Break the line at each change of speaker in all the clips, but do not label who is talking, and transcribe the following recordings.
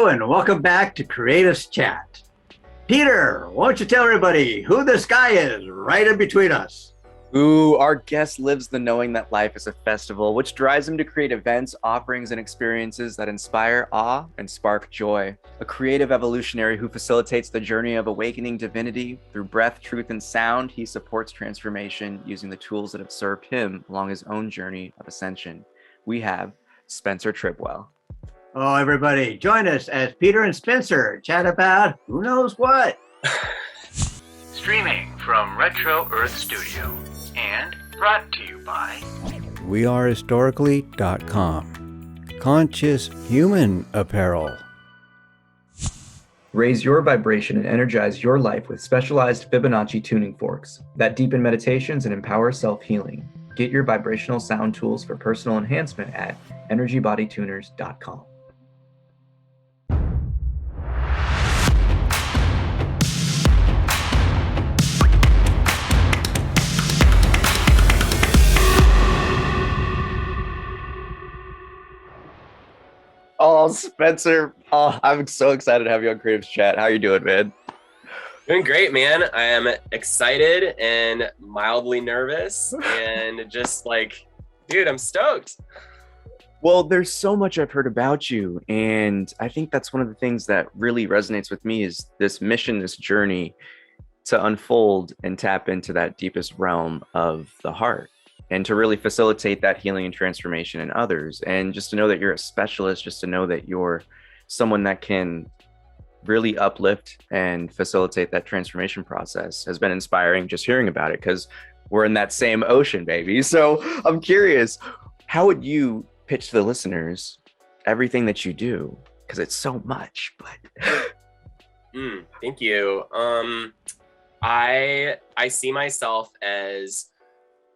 Hello and welcome back to Creative Chat. Peter, won't you tell everybody who this guy is right in between us?
Ooh, our guest lives the knowing that life is a festival, which drives him to create events, offerings, and experiences that inspire awe and spark joy. A creative evolutionary who facilitates the journey of awakening divinity through breath, truth, and sound, he supports transformation using the tools that have served him along his own journey of ascension. We have Spencer Tribwell.
Oh, everybody, join us as Peter and Spencer chat about who knows what.
Streaming from Retro Earth Studio and brought to you by
wearehistorically.com. Conscious human apparel.
Raise your vibration and energize your life with specialized Fibonacci tuning forks that deepen meditations and empower self-healing. Get your vibrational sound tools for personal enhancement at energybodytuners.com.
Oh, Spencer. Oh, I'm so excited to have you on Creative Chat. How are you doing, man?
Doing great, man. I am excited and mildly nervous and just like, dude, I'm stoked.
Well, there's so much I've heard about you, and I think that's one of the things that really resonates with me is this mission, this journey to unfold and tap into that deepest realm of the heart and to really facilitate that healing and transformation in others. And just to know that you're a specialist, just to know that you're someone that can really uplift and facilitate that transformation process has been inspiring just hearing about it, because we're in that same ocean, baby. So I'm curious, how would you pitch to the listeners everything that you do? Because it's so much, but
Thank you. I see myself as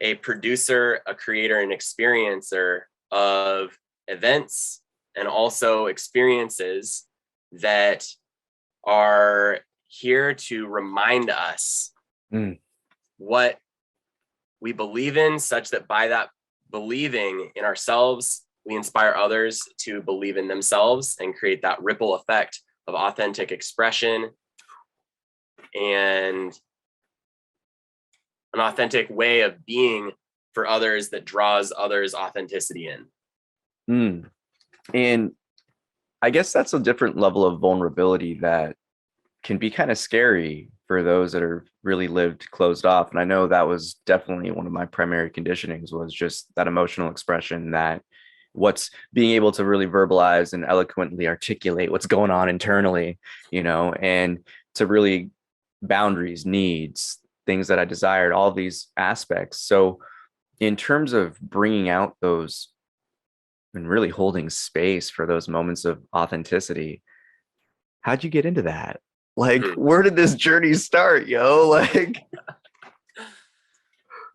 a producer, a creator, and experiencer of events and also experiences that are here to remind us what we believe in, such that by that believing in ourselves, we inspire others to believe in themselves and create that ripple effect of authentic expression and an authentic way of being for others that draws others' authenticity in.
And I guess that's a different level of vulnerability that can be kind of scary for those that are really lived closed off. And I know that was definitely one of my primary conditionings, was just that emotional expression, that what's being able to really verbalize and eloquently articulate what's going on internally, and to really boundaries, needs, things that I desired, all these aspects. So in terms of bringing out those and really holding space for those moments of authenticity, how'd you get into that? Like, where did this journey start, yo? Like,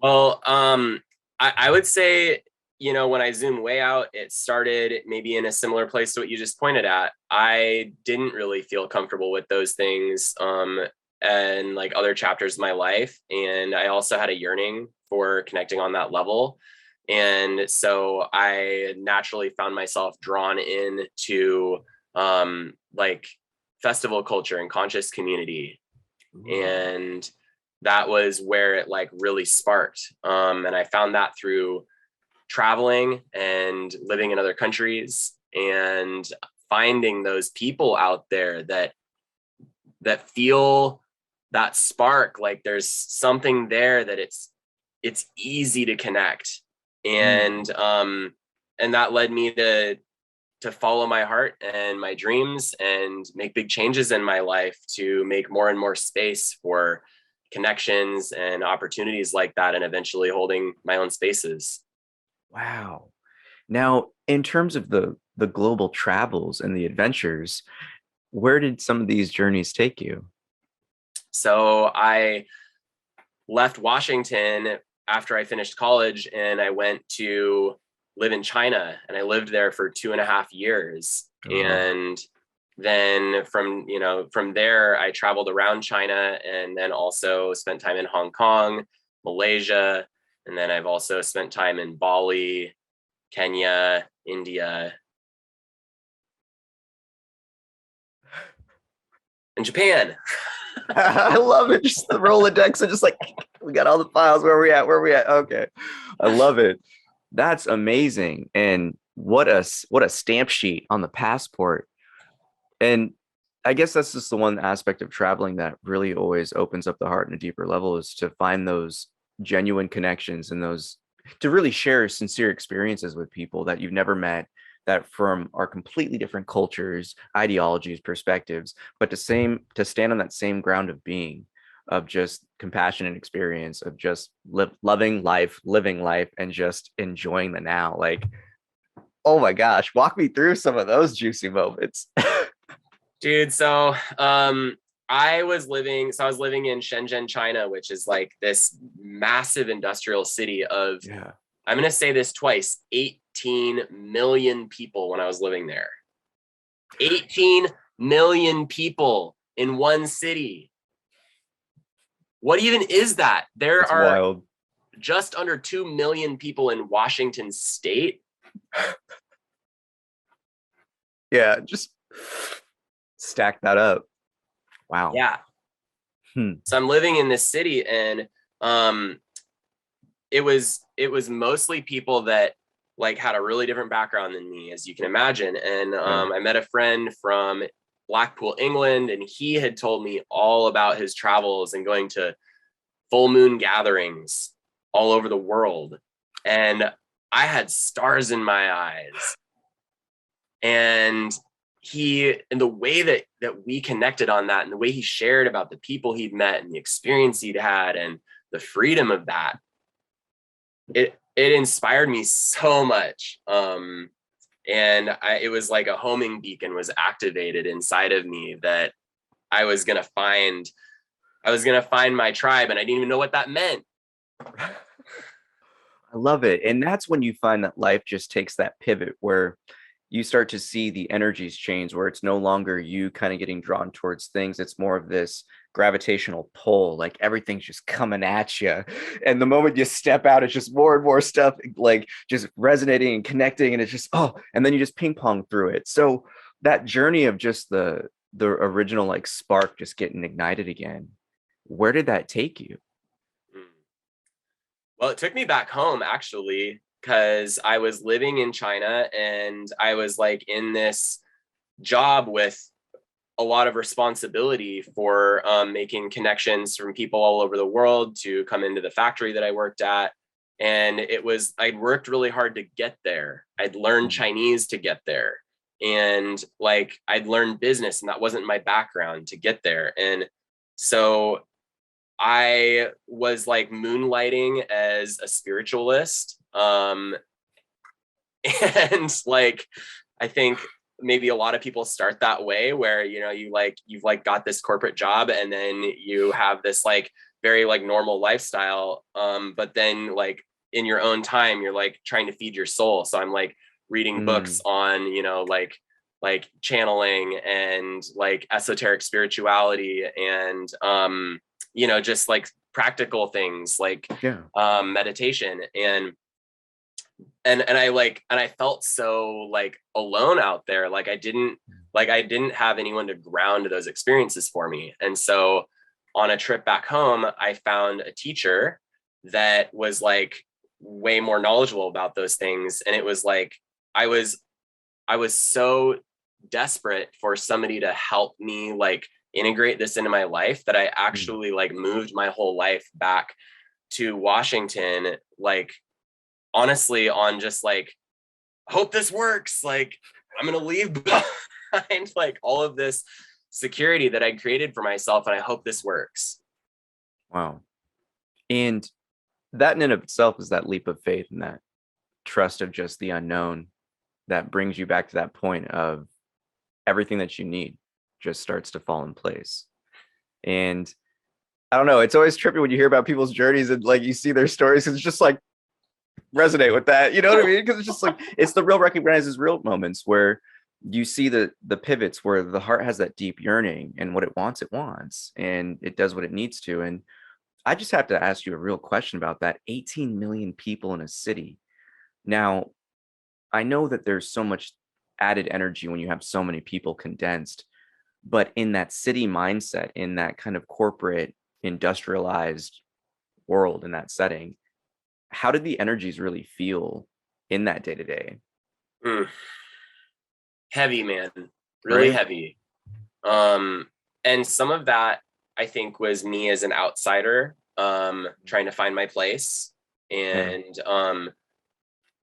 well, I would say, when I zoom way out, it started maybe in a similar place to what you just pointed at. I didn't really feel comfortable with those things and like other chapters of my life. And I also had a yearning for connecting on that level. And so I naturally found myself drawn into like festival culture and conscious community. And that was where it like really sparked. And I found that through traveling and living in other countries and finding those people out there that feel that spark, like there's something there that it's easy to connect. And that led me to follow my heart and my dreams and make big changes in my life to make more and more space for connections and opportunities like that, and eventually holding my own spaces.
wow. Now, in terms of the global travels and the adventures, where did some of these journeys take you?
So I left Washington after I finished college, and I went to live in China, and I lived there for 2.5 years. And then from there, I traveled around China, and then also spent time in Hong Kong, Malaysia. And then I've also spent time in Bali, Kenya, India. in Japan.
I love it. Just the Rolodex and just like, we got all the files. Where are we at? Where are we at? Okay. I love it. That's amazing. And what a stamp sheet on the passport. And I guess that's just the one aspect of traveling that really always opens up the heart in a deeper level, is to find those genuine connections and those to really share sincere experiences with people that you've never met, that from are completely different cultures, ideologies, perspectives, but to stand on that same ground of being, of just compassion and experience, of just loving life, living life, and just enjoying the now. Like, oh my gosh, walk me through some of those juicy moments.
Dude, so I was living in Shenzhen, China, which is like this massive industrial city of,
Yeah.
I'm going to say this twice, 18 million people when I was living there. 18 million people in one city. What even is that? There
It's
are
wild.
just under 2 million people in Washington state.
Yeah, just stack that up. Wow.
Yeah. So I'm living in this city, and it was mostly people that like had a really different background than me, as you can imagine. And I met a friend from Blackpool, England, and he had told me all about his travels and going to full moon gatherings all over the world. And I had stars in my eyes. And the way that we connected on that, and the way he shared about the people he'd met and the experience he'd had and the freedom of that, it inspired me so much. It was like a homing beacon was activated inside of me that I was gonna find my tribe, and I didn't even know what that meant.
I love it. And that's when you find that life just takes that pivot where you start to see the energies change, where it's no longer you kind of getting drawn towards things. It's more of this gravitational pull, like everything's just coming at you. And the moment you step out, it's just more and more stuff like just resonating and connecting. And it's just, and then you just ping pong through it. So that journey of just the original like spark just getting ignited again, where did that take you?
Well, it took me back home, actually, because I was living in China, and I was like in this job with a lot of responsibility for making connections from people all over the world to come into the factory that I worked at. And I'd worked really hard to get there. I'd learned Chinese to get there. And like, I'd learned business, and that wasn't my background to get there. And so I was like moonlighting as a spiritualist. And like, I think maybe a lot of people start that way, where, you know, you've like got this corporate job, and then you have this like very like normal lifestyle. But then like in your own time, you're like trying to feed your soul. So I'm like reading books on, you know, like channeling and like esoteric spirituality and, you know, just like practical things like meditation. And I felt so like alone out there. Like I didn't have anyone to ground those experiences for me. And so on a trip back home, I found a teacher that was like way more knowledgeable about those things. And it was like, I was so desperate for somebody to help me like integrate this into my life that I actually like moved my whole life back to Washington, like honestly on just like, hope this works. Like I'm going to leave behind like all of this security that I created for myself, and I hope this works.
Wow. And that in and of itself is that leap of faith and that trust of just the unknown that brings you back to that point of everything that you need just starts to fall in place. And I don't know, it's always trippy when you hear about people's journeys and like you see their stories, it's just like resonate with that, you know what I mean? Because it's just like, it's the real recognizes real moments where you see the pivots where the heart has that deep yearning, and what it wants, and it does what it needs to. And I just have to ask you a real question about that. 18 million people in a city. Now, I know that there's so much added energy when you have so many people condensed, But in that city mindset, in that kind of corporate industrialized world, in that setting, how did the energies really feel in that day to day?
Heavy, man, really
Right?
heavy. And some of that I think was me as an outsider, trying to find my place. And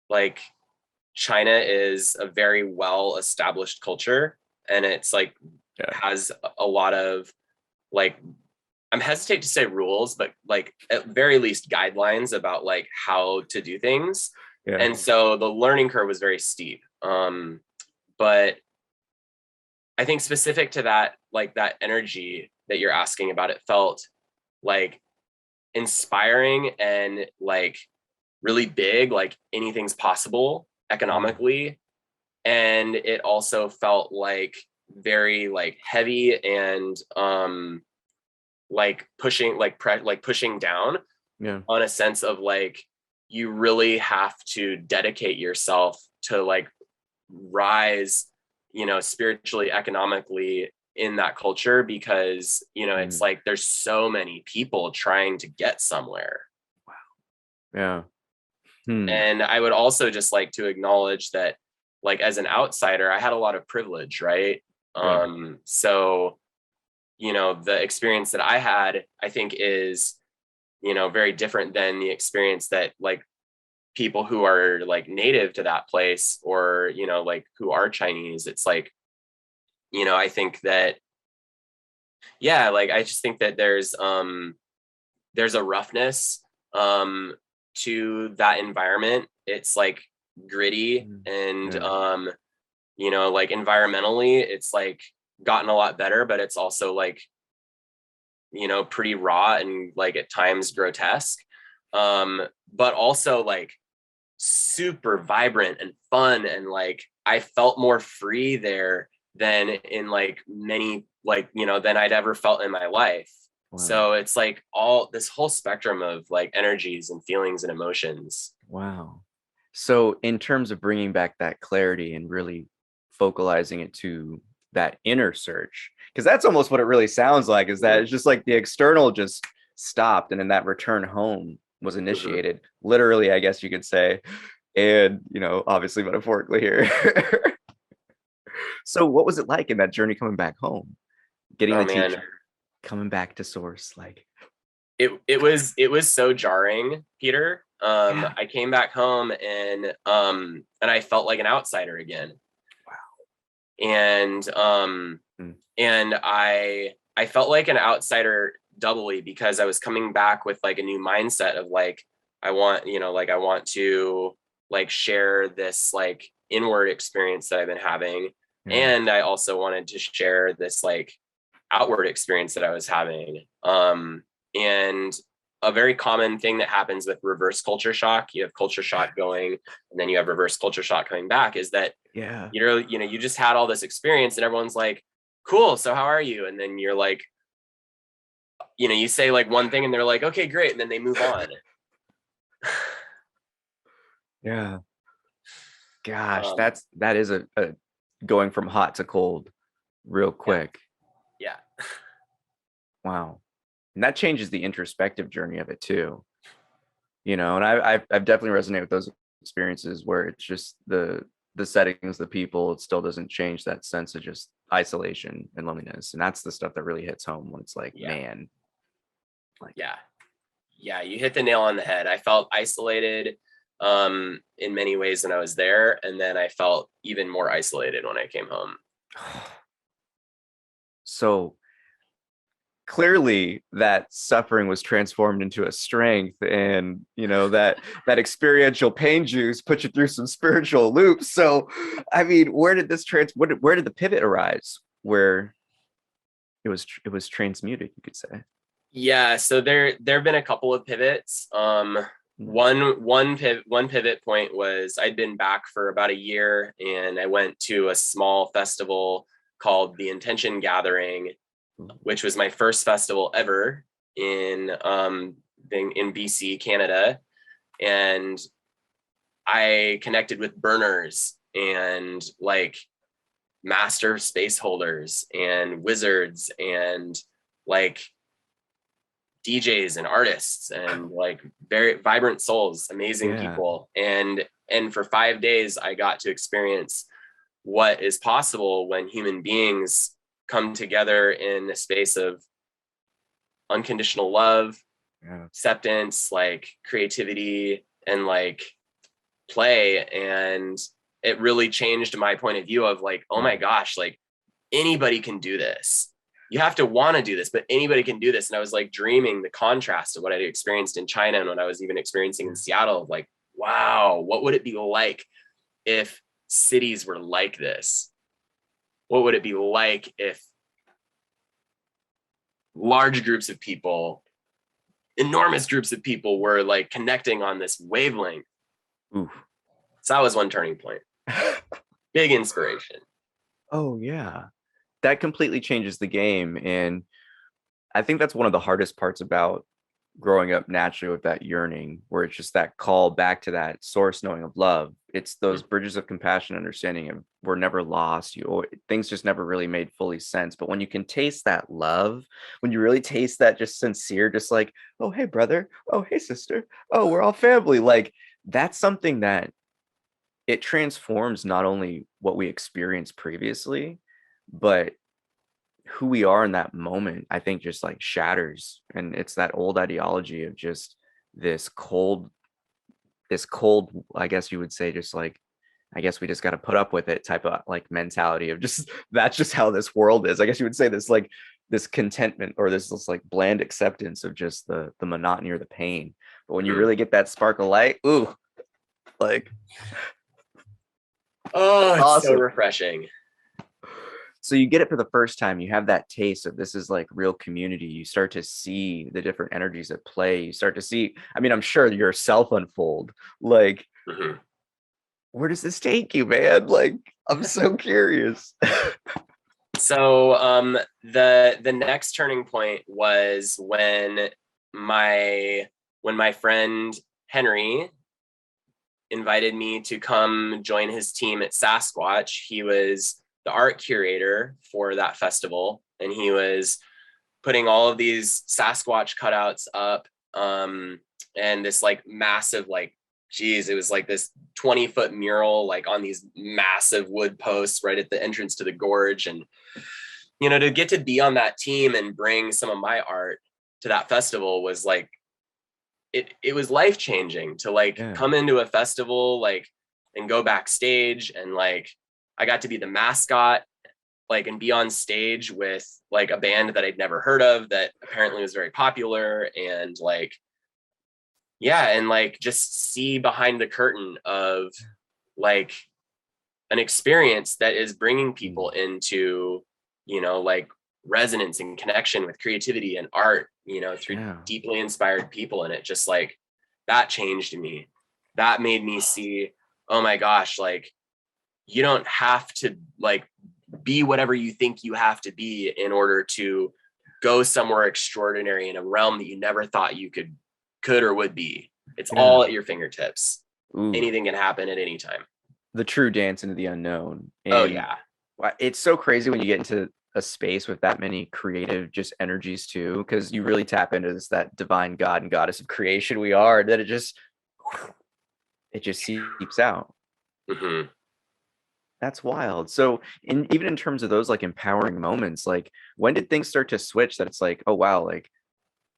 like China is a very well established culture, and it's like has a lot of like, I'm hesitate to say rules, but like at very least guidelines about like how to do things. And so the learning curve was very steep. But I think specific to that, like that energy that you're asking about, it felt like inspiring and like really big, like anything's possible economically. And it also felt like very like heavy and like pushing, like pushing down, on a sense of like, you really have to dedicate yourself to like rise, you know, spiritually, economically in that culture, because, you know, it's like there's so many people trying to get somewhere. And I would also just like to acknowledge that, like, as an outsider, I had a lot of privilege, right? So, you know, the experience that I had, I think is, you know, very different than the experience that like people who are like native to that place, or, you know, like who are Chinese. It's like, you know, I think that, yeah, like I just think that there's a roughness to that environment. It's like gritty and you know, like environmentally it's like gotten a lot better, but it's also like, you know, pretty raw and like at times grotesque, but also like super vibrant and fun. And like I felt more free there than in like many, like, you know, than I'd ever felt in my life. So it's like all this whole spectrum of like energies and feelings and emotions.
So in terms of bringing back that clarity and really focalizing it to that inner search, because that's almost what it really sounds like, is that it's just like the external just stopped and then that return home was initiated, literally, I guess you could say, and, you know, obviously metaphorically here. So what was it like in that journey coming back home, getting the teacher, coming back to source? Like
it was so jarring, Peter. I came back home and I felt like an outsider again. And and I felt like an outsider doubly, because I was coming back with like a new mindset of like, I want, you know, like I want to like share this like inward experience that I've been having. And I also wanted to share this like outward experience that I was having. And a very common thing that happens with reverse culture shock, you have culture shock going, and then you have reverse culture shock coming back, is that, you know, you just had all this experience and everyone's like, cool, so how are you? And then you're like, you know, you say like one thing and they're like, okay, great. And then they move on.
Gosh, that is a going from hot to cold real quick. Wow. And that changes the introspective journey of it too, you know. And I've definitely resonated with those experiences where it's just the settings, the people, it still doesn't change that sense of just isolation and loneliness. And that's the stuff that really hits home when it's like, man, like,
you hit the nail on the head. I felt isolated in many ways when I was there, and then I felt even more isolated when I came home.
So clearly that suffering was transformed into a strength, and, you know, that experiential pain juice put you through some spiritual loops. So I mean, where did this where did the pivot arise, where it was transmuted, you could say?
So there have been a couple of pivots. One pivot point was I'd been back for about a year, and I went to a small festival called the Intention Gathering, which was my first festival ever in BC, Canada. And I connected with burners, and like master space holders and wizards and like DJs and artists and like very vibrant souls, amazing people. And for 5 days, I got to experience what is possible when human beings come together in a space of unconditional love, acceptance, like creativity and like play. And it really changed my point of view of like, oh my gosh, like anybody can do this. You have to want to do this, but anybody can do this. And I was like dreaming the contrast of what I'd experienced in China and what I was even experiencing in Seattle of like, wow, what would it be like if cities were like this? What would it be like if large groups of people, enormous groups of people were like connecting on this wavelength?
Ooh.
So that was one turning point. Big inspiration.
Oh yeah. That completely changes the game. And I think that's one of the hardest parts about growing up naturally with that yearning, where it's just that call back to that source knowing of love. It's those bridges of compassion, understanding, and we're never lost. Things just never really made fully sense. But when you can taste that love, when you really taste that just sincere, just like, oh, hey, brother. Oh, hey, sister. Oh, we're all family. Like that's something that it transforms not only what we experienced previously, but who we are in that moment. I think just like shatters. And it's that old ideology of just this cold, I guess you would say, just like, I guess we just got to put up with it type of like mentality of just, that's just how this world is. I guess you would say this, like this contentment or this like bland acceptance of just the monotony or the pain. But when you really get that spark of light, ooh, like,
oh, it's
awesome.
So refreshing.
So you get it for the first time, you have that taste of this is like real community. You start to see the different energies at play. You start to see, I mean, I'm sure yourself unfold. Like, where does this take you, man? Like, I'm so curious.
So the next turning point was when my friend Henry invited me to come join his team at Sasquatch. He was the art curator for that festival, and he was putting all of these Sasquatch cutouts up, and this like massive, like, geez, it was like this 20-foot mural, like on these massive wood posts right at the entrance to the gorge. And, you know, to get to be on that team and bring some of my art to that festival was like, it was life-changing to like come into a festival, like, and go backstage, and like, I got to be the mascot, like, and be on stage with like a band that I'd never heard of that apparently was very popular, and like, yeah, and like just see behind the curtain of like an experience that is bringing people into, you know, like resonance and connection with creativity and art, you know, through deeply inspired people. And it just like, that changed me. That made me see, oh my gosh, like, you don't have to like be whatever you think you have to be in order to go somewhere extraordinary in a realm that you never thought you could or would be. It's all at your fingertips. Ooh. Anything can happen at any time.
The true dance into the unknown. And
oh yeah.
It's so crazy when you get into a space with that many creative just energies too, because you really tap into this, that divine God and goddess of creation we are, that it just seeps out.
Mm-hmm.
That's wild. So even in terms of those like empowering moments, like when did things start to switch that it's like, oh wow, like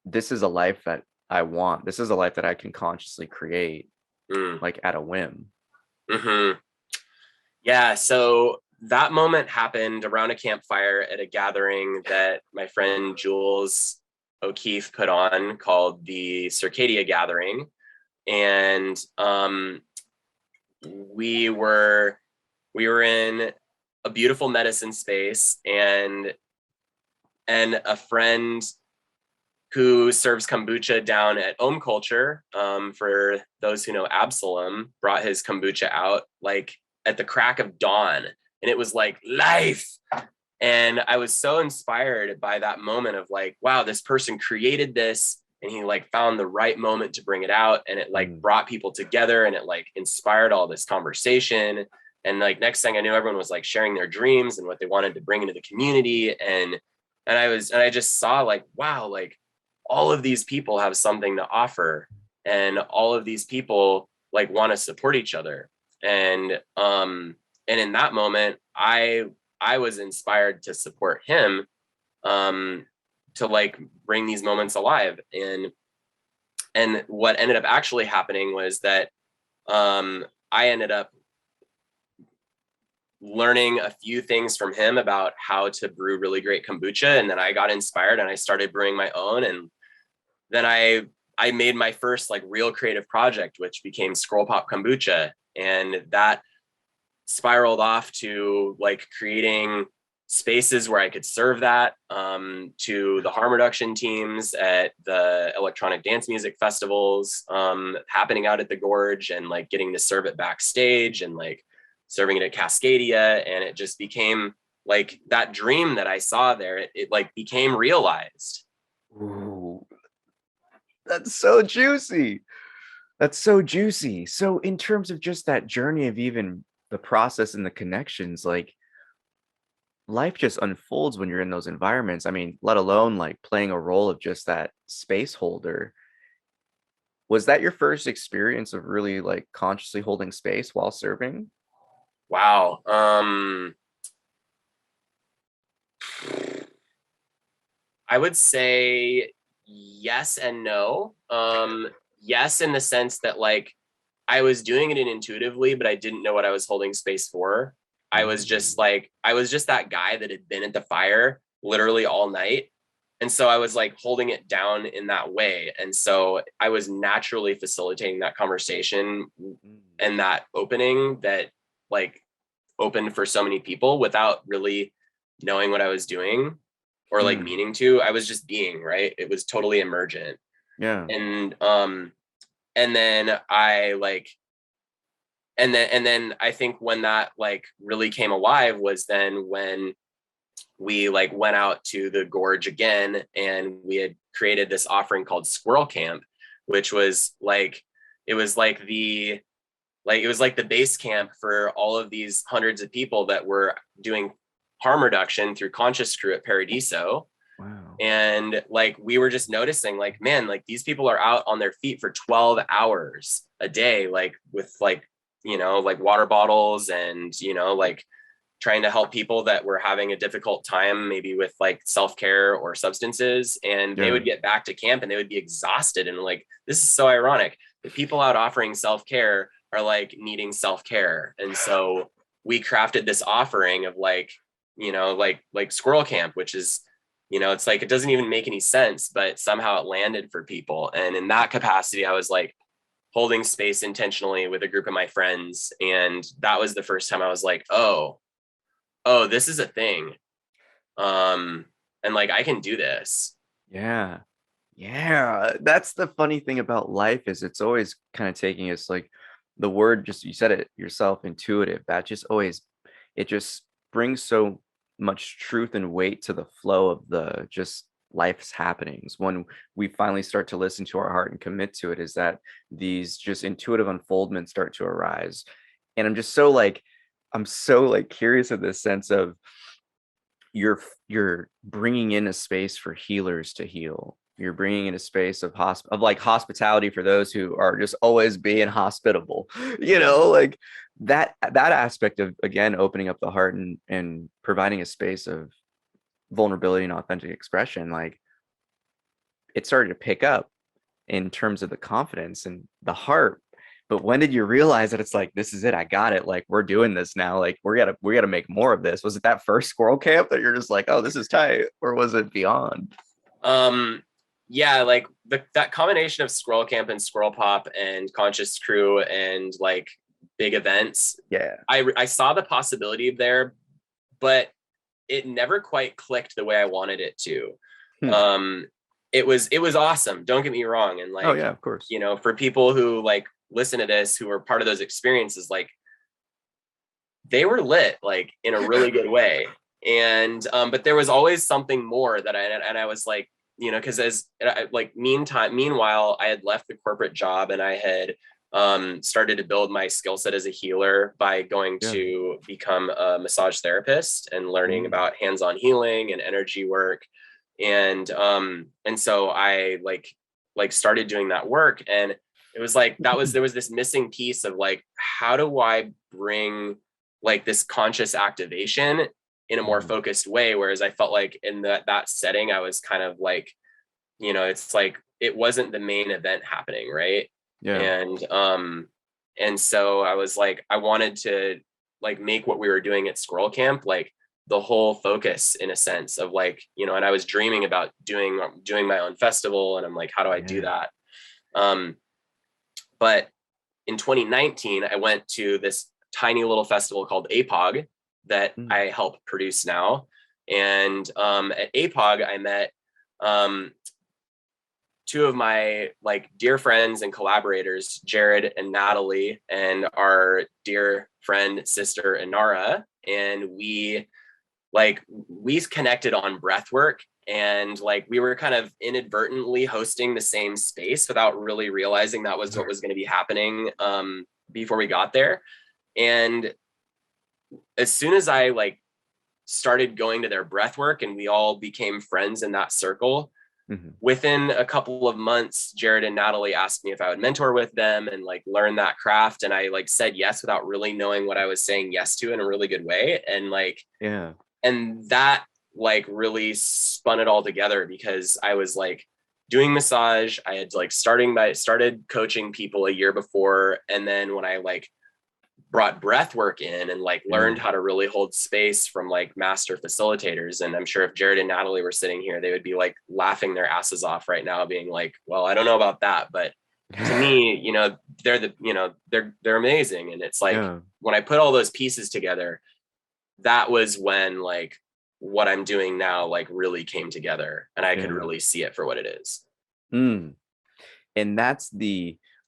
this is a life that I want. This is a life that I can consciously create, like at a whim.
Mm-hmm. Yeah. So that moment happened around a campfire at a gathering that my friend Jules O'Keefe put on called the Circadia Gathering. And we were in a beautiful medicine space, and a friend who serves kombucha down at Ohm Culture, for those who know Absalom, brought his kombucha out like at the crack of dawn, and it was like life. And I was so inspired by that moment of like, wow, this person created this, and he like found the right moment to bring it out, and it like brought people together, and it like inspired all this conversation. And like next thing I knew, everyone was like sharing their dreams and what they wanted to bring into the community. And I just saw like, wow, like all of these people have something to offer, and all of these people like want to support each other. And in that moment, I was inspired to support him, to like bring these moments alive. And what ended up actually happening was that I ended up learning a few things from him about how to brew really great kombucha. And then I got inspired and I started brewing my own. And then I made my first like real creative project, which became Scroll Pop Kombucha. And that spiraled off to like creating spaces where I could serve that, to the harm reduction teams at the electronic dance music festivals, happening out at the Gorge, and like getting to serve it backstage, and like serving it at Cascadia. And it just became like that dream that I saw there, it like became realized.
Ooh, that's so juicy. That's so juicy. So in terms of just that journey of even the process and the connections, like life just unfolds when you're in those environments. I mean, let alone like playing a role of just that space holder. Was that your first experience of really like consciously holding space while serving?
Wow. I would say yes and no. Yes, in the sense that like I was doing it intuitively, but I didn't know what I was holding space for. I was just that guy that had been at the fire literally all night. And so I was like holding it down in that way. And so I was naturally facilitating that conversation and that opening that like opened for so many people without really knowing what I was doing or like meaning to. I was just being, right? It was totally emergent.
Yeah.
And then I like, and then I think when that like really came alive was then when we like went out to the Gorge again, and we had created this offering called Squirrel Camp, which was like, it was like the base camp for all of these hundreds of people that were doing harm reduction through Conscious Crew at Paradiso.
Wow.
And like, we were just noticing like, man, like these people are out on their feet for 12 hours a day, like with like, you know, like water bottles and, you know, like trying to help people that were having a difficult time, maybe with like self-care or substances. And they would get back to camp and they would be exhausted. And like, this is so ironic. The people out offering self-care are like needing self-care. And so we crafted this offering of like, you know, like Squirrel Camp, which is, you know, it's like, it doesn't even make any sense, but somehow it landed for people. And in that capacity, I was like holding space intentionally with a group of my friends. And that was the first time I was like, oh, this is a thing. And like, I can do this.
Yeah. That's the funny thing about life, is it's always kind of taking us like the word, just, you said it yourself, intuitive. That just always, it just brings so much truth and weight to the flow of the just life's happenings when we finally start to listen to our heart and commit to it, is that these just intuitive unfoldments start to arise. And I'm so curious of this sense of you're bringing in a space for healers to heal. You're bringing in a space of like hospitality for those who are just always being hospitable, you know, like that aspect of, again, opening up the heart and providing a space of vulnerability and authentic expression. Like, it started to pick up in terms of the confidence and the heart. But when did you realize that it's like, this is it, I got it, like we're doing this now, like we gotta make more of this? Was it that first Squirrel Camp that you're just like, oh, this is tight, or was it beyond?
Yeah, like that combination of Squirrel Camp and Squirrel Pop and Conscious Crew and like big events.
Yeah,
I saw the possibility there, but it never quite clicked the way I wanted it to. It was awesome, don't get me wrong. And like,
oh yeah, of course,
you know, for people who like listen to this, who are part of those experiences, like they were lit, like in a really good way. And but there was always something more that I was like, you know, because meanwhile I had left the corporate job and I had started to build my skill set as a healer by going to become a massage therapist and learning about hands-on healing and energy work. And so I like started doing that work, and it was like there was this missing piece of like, how do I bring like this conscious activation in a more focused way? Whereas I felt like in that setting, I was kind of like, you know, it's like it wasn't the main event happening, right? And so I was like, I wanted to like make what we were doing at Squirrel Camp like the whole focus, in a sense of like, you know, and I was dreaming about doing my own festival, and I'm like, how do I do that? But in 2019, I went to this tiny little festival called APOG that I help produce now. And at APOG, I met two of my like dear friends and collaborators, Jared and Natalie, and our dear friend, sister, Inara. And we connected on breath work, and like we were kind of inadvertently hosting the same space without really realizing that was what was going to be happening before we got there. And as soon as I like started going to their breath work and we all became friends in that circle, within a couple of months, Jared and Natalie asked me if I would mentor with them and like learn that craft. And I like said yes without really knowing what I was saying yes to in a really good way. And like, and that like really spun it all together, because I was like doing massage. I had like started coaching people a year before. And then when I like brought breath work in and like learned how to really hold space from like master facilitators. And I'm sure if Jared and Natalie were sitting here, they would be like laughing their asses off right now, being like, well, I don't know about that, but to me, you know, they're amazing. And it's like, when I put all those pieces together, that was when like what I'm doing now like really came together, and I could really see it for what it is.
And that's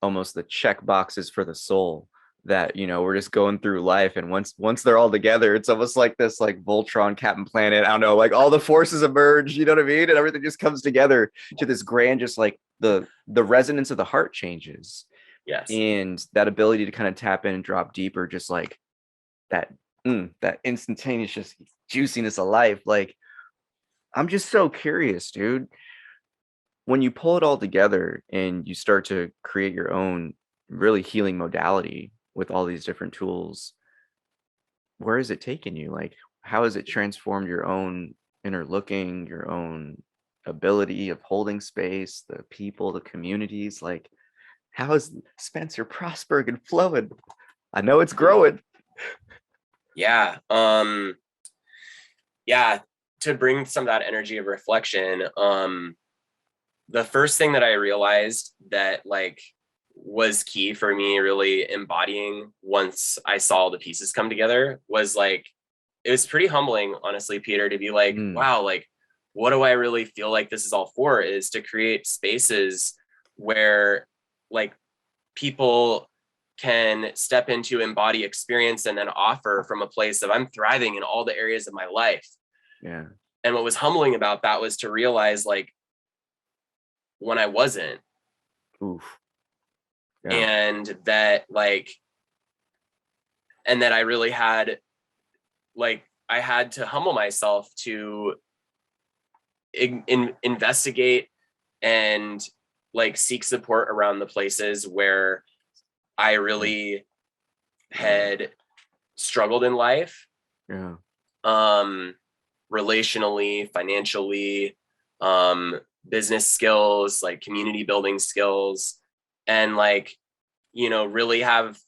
almost the check boxes for the soul, that, you know, we're just going through life, and once they're all together, it's almost like this like Voltron, Captain Planet, I don't know, like all the forces emerge, you know what I mean, and everything just comes together to this grand, just like the resonance of the heart changes. And that ability to kind of tap in and drop deeper, just like that instantaneous just juiciness of life. Like, I'm just so curious, dude, when you pull it all together and you start to create your own really healing modality with all these different tools, where has it taken you? Like, how has it transformed your own inner looking, your own ability of holding space, the people, the communities? Like, how is Spencer prospering and flowing? I know it's growing.
To bring some of that energy of reflection, the first thing that I realized that like was key for me really embodying once I saw the pieces come together was like, it was pretty humbling, honestly, Peter, to be like, wow, like, what do I really feel like this is all for? Is to create spaces where like people can step into, embody experience, and then offer from a place of I'm thriving in all the areas of my life. And what was humbling about that was to realize like when I wasn't. And that like, and that I really had like, I had to humble myself to investigate and like seek support around the places where I really had struggled in life, relationally, financially, business skills, like community building skills, and like, you know, really have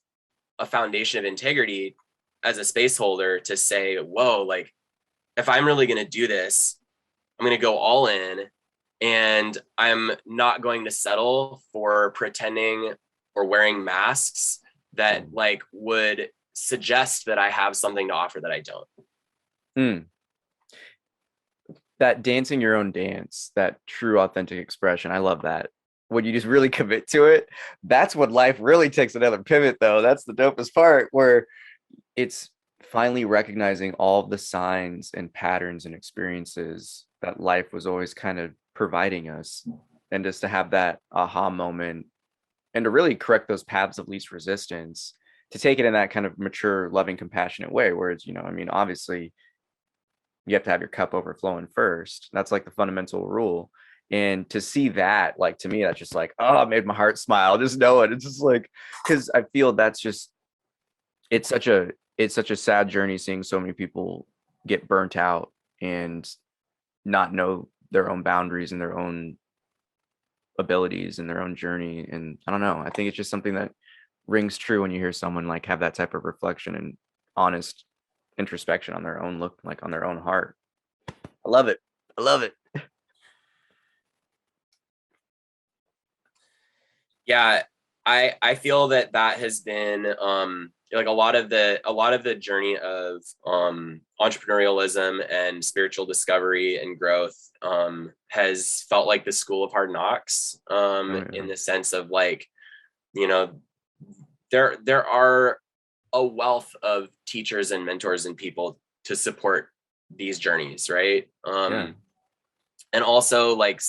a foundation of integrity as a space holder to say, whoa, like if I'm really going to do this, I'm going to go all in, and I'm not going to settle for pretending or wearing masks that like would suggest that I have something to offer that I don't.
That dancing your own dance, that true authentic expression, I love that. When you just really commit to it, that's when life really takes another pivot, though. That's the dopest part, where it's finally recognizing all the signs and patterns and experiences that life was always kind of providing us, and just to have that aha moment and to really correct those paths of least resistance, to take it in that kind of mature, loving, compassionate way, where it's, I mean, obviously you have to have your cup overflowing first. That's like the fundamental rule. And to see that, like, to me, that's just like, oh, it made my heart smile. Just know it. It's just like, because I feel that's just, it's such a sad journey seeing so many people get burnt out and not know their own boundaries and their own abilities and their own journey. And I don't know, I think it's just something that rings true when you hear someone like have that type of reflection and honest introspection on their own look, like on their own heart. I love it. I love it.
Yeah, I feel that has been like a lot of the journey of entrepreneurialism and spiritual discovery and growth has felt like the school of hard knocks, in the sense of, like, there are a wealth of teachers and mentors and people to support these journeys, right? And also, like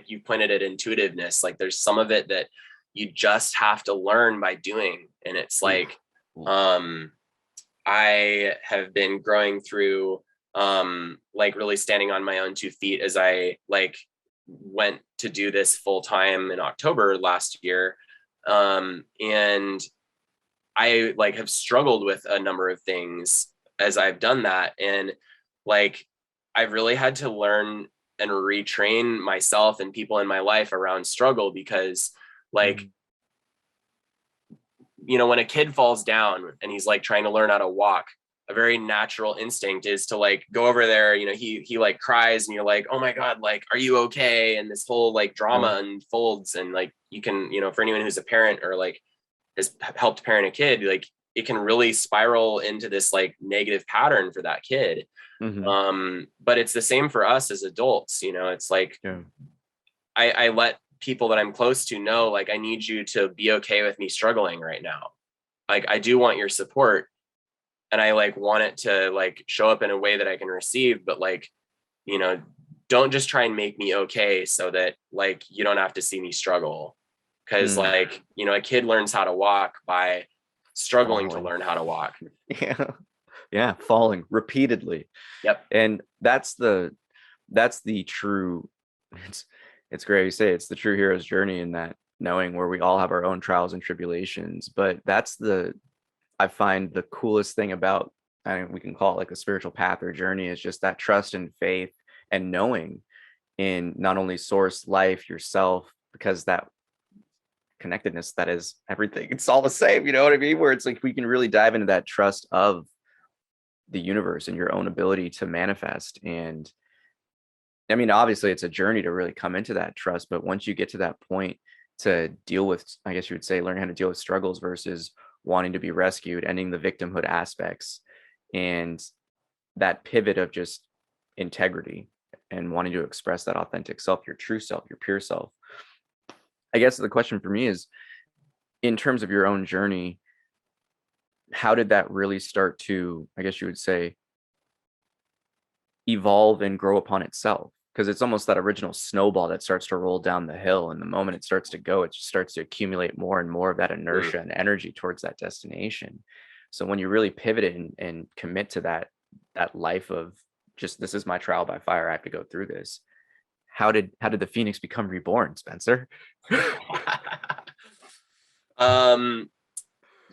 you pointed at intuitiveness, like there's some of it that you just have to learn by doing. And it's like, I have been growing through, like really standing on my own 2 feet as I like went to do this full time in October last year. And I like have struggled with a number of things as I've done that. And like, I've really had to learn and retrain myself and people in my life around struggle, because like, when a kid falls down and he's like trying to learn how to walk, a very natural instinct is to like go over there, he like cries and you're like, oh my God, like, are you okay? And this whole like drama unfolds. And like, you can, for anyone who's a parent or like has helped parent a kid, like it can really spiral into this like negative pattern for that kid. But it's the same for us as adults. It's like, I let people that I'm close to know, like, I need you to be okay with me struggling right now. Like, I do want your support, and I like want it to like show up in a way that I can receive, but like, don't just try and make me okay so that like you don't have to see me struggle. Cause like, a kid learns how to walk by struggling to learn how to walk.
Yeah, falling repeatedly.
Yep.
And that's the true, it's great you say it's the true hero's journey, in that knowing where we all have our own trials and tribulations. But I find the coolest thing about, I mean, we can call it like a spiritual path or journey, is just that trust and faith and knowing in not only source, life, yourself, because that connectedness, that is everything. It's all the same, you know what I mean? Where it's like we can really dive into that trust of the universe and your own ability to manifest. And I mean, obviously it's a journey to really come into that trust, but once you get to that point to deal with, I guess you would say, learn how to deal with struggles versus wanting to be rescued, ending the victimhood aspects, and that pivot of just integrity and wanting to express that authentic self, your true self, your pure self. I guess the question for me is, in terms of your own journey, how did that really start to, I guess you would say, evolve and grow upon itself? Because it's almost that original snowball that starts to roll down the hill, and the moment it starts to go, it just starts to accumulate more and more of that inertia and energy towards that destination. So when you really pivot it and commit to that life of just, this is my trial by fire, I have to go through this, how did the phoenix become reborn, Spencer?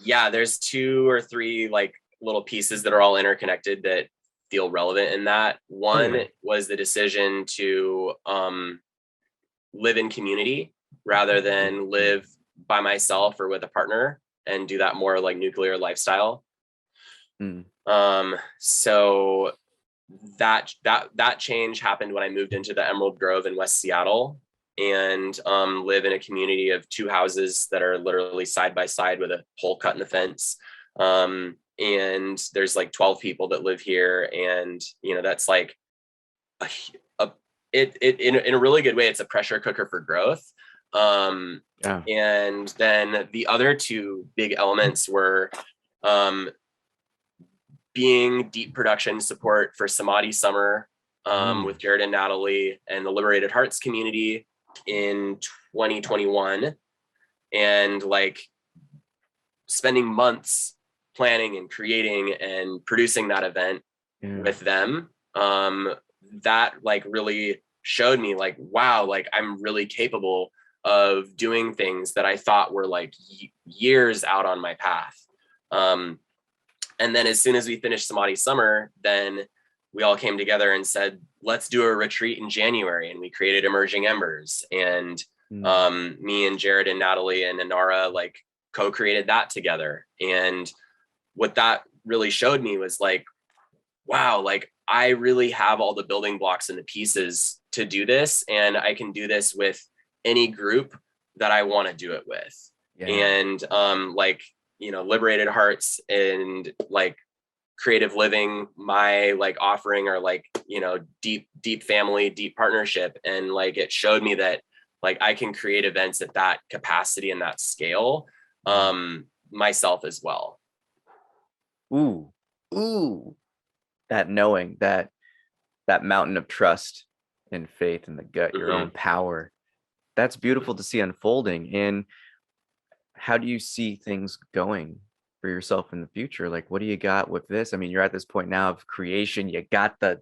Yeah, there's 2 or 3 like little pieces that are all interconnected that feel relevant in that. One was the decision to live in community rather than live by myself or with a partner, and do that more like nuclear lifestyle. So that change happened when I moved into the Emerald Grove in West Seattle, and live in a community of 2 houses that are literally side by side with a hole cut in the fence. And there's like 12 people that live here. And, that's like in a really good way, it's a pressure cooker for growth. And then the other 2 big elements were being deep production support for Samadhi Summer with Jared and Natalie and the Liberated Hearts community in 2021. and like spending months planning and creating and producing that event with them, that like really showed me like, wow, like I'm really capable of doing things that I thought were like years out on my path. And then as soon as we finished Samadhi Summer, then we all came together and said, let's do a retreat in January. And we created Emerging Embers. And me and Jared and Natalie and Inara like co-created that together. And what that really showed me was like, wow, like I really have all the building blocks and the pieces to do this. And I can do this with any group that I want to do it with. Yeah. And like, you know, Liberated Hearts and like Creative Living, my like offering are like, you know, deep family, deep partnership. And like, it showed me that like I can create events at that capacity and that scale myself as well.
Ooh, that knowing, that mountain of trust and faith in the gut, your own power. That's beautiful to see unfolding. And how do you see things going for yourself in the future? Like, what do you got with this? I mean, you're at this point now of creation. You got the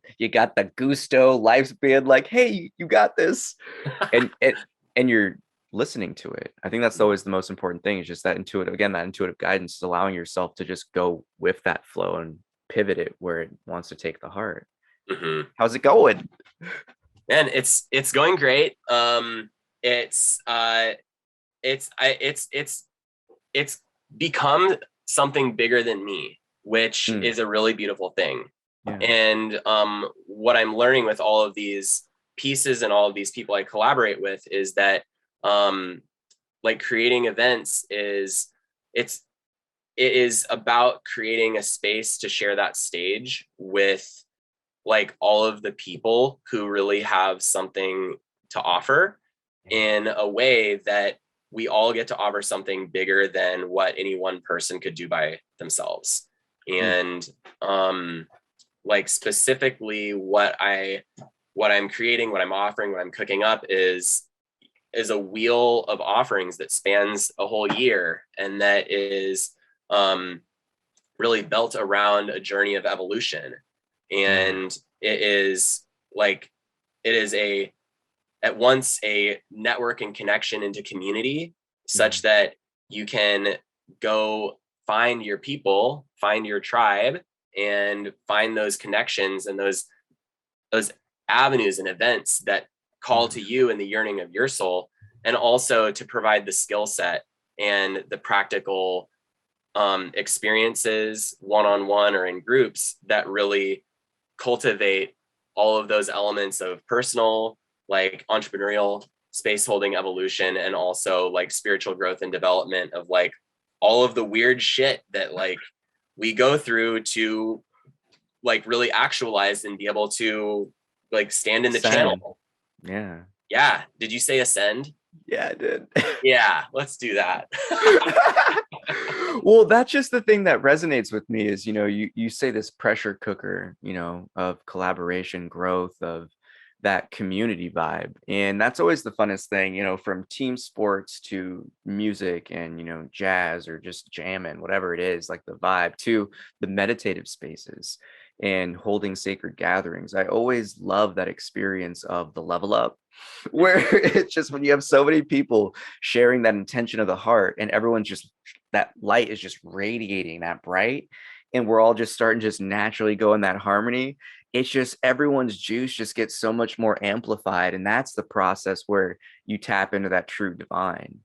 gusto, life's being like, hey, you got this. and you're listening to it. I think that's always the most important thing, is just that intuitive guidance is allowing yourself to just go with that flow and pivot it where it wants to take the heart. How's it going?
Man, it's going great. It's become something bigger than me, which is a really beautiful thing. Yeah. And what I'm learning with all of these pieces and all of these people I collaborate with is that like creating events it is about creating a space to share that stage with like all of the people who really have something to offer in a way that we all get to offer something bigger than what any one person could do by themselves. And like specifically what I'm creating, what I'm offering, what I'm cooking up is a wheel of offerings that spans a whole year, and that is really built around a journey of evolution. And it is at once a network and connection into community, such that you can go find your people, find your tribe, and find those connections and those avenues and events that call to you and the yearning of your soul, and also to provide the skill set and the practical experiences one-on-one or in groups that really cultivate all of those elements of personal, like entrepreneurial, space holding evolution, and also like spiritual growth and development of like all of the weird shit that like we go through to like really actualize and be able to like stand in the channel. Yeah. Did you say ascend?
Yeah, I did.
Yeah, let's do that.
Well, that's just the thing that resonates with me is, you know, you say this pressure cooker, you know, of collaboration, growth, of that community vibe. And that's always the funnest thing, you know, from team sports to music and, you know, jazz or just jamming, whatever it is, like the vibe, to the meditative spaces and holding sacred gatherings. I always love that experience of the level up, where it's just when you have so many people sharing that intention of the heart, and everyone's just, that light is just radiating that bright, and we're all just starting to just naturally go in that harmony. It's just everyone's juice just gets so much more amplified. And that's the process where you tap into that true divine.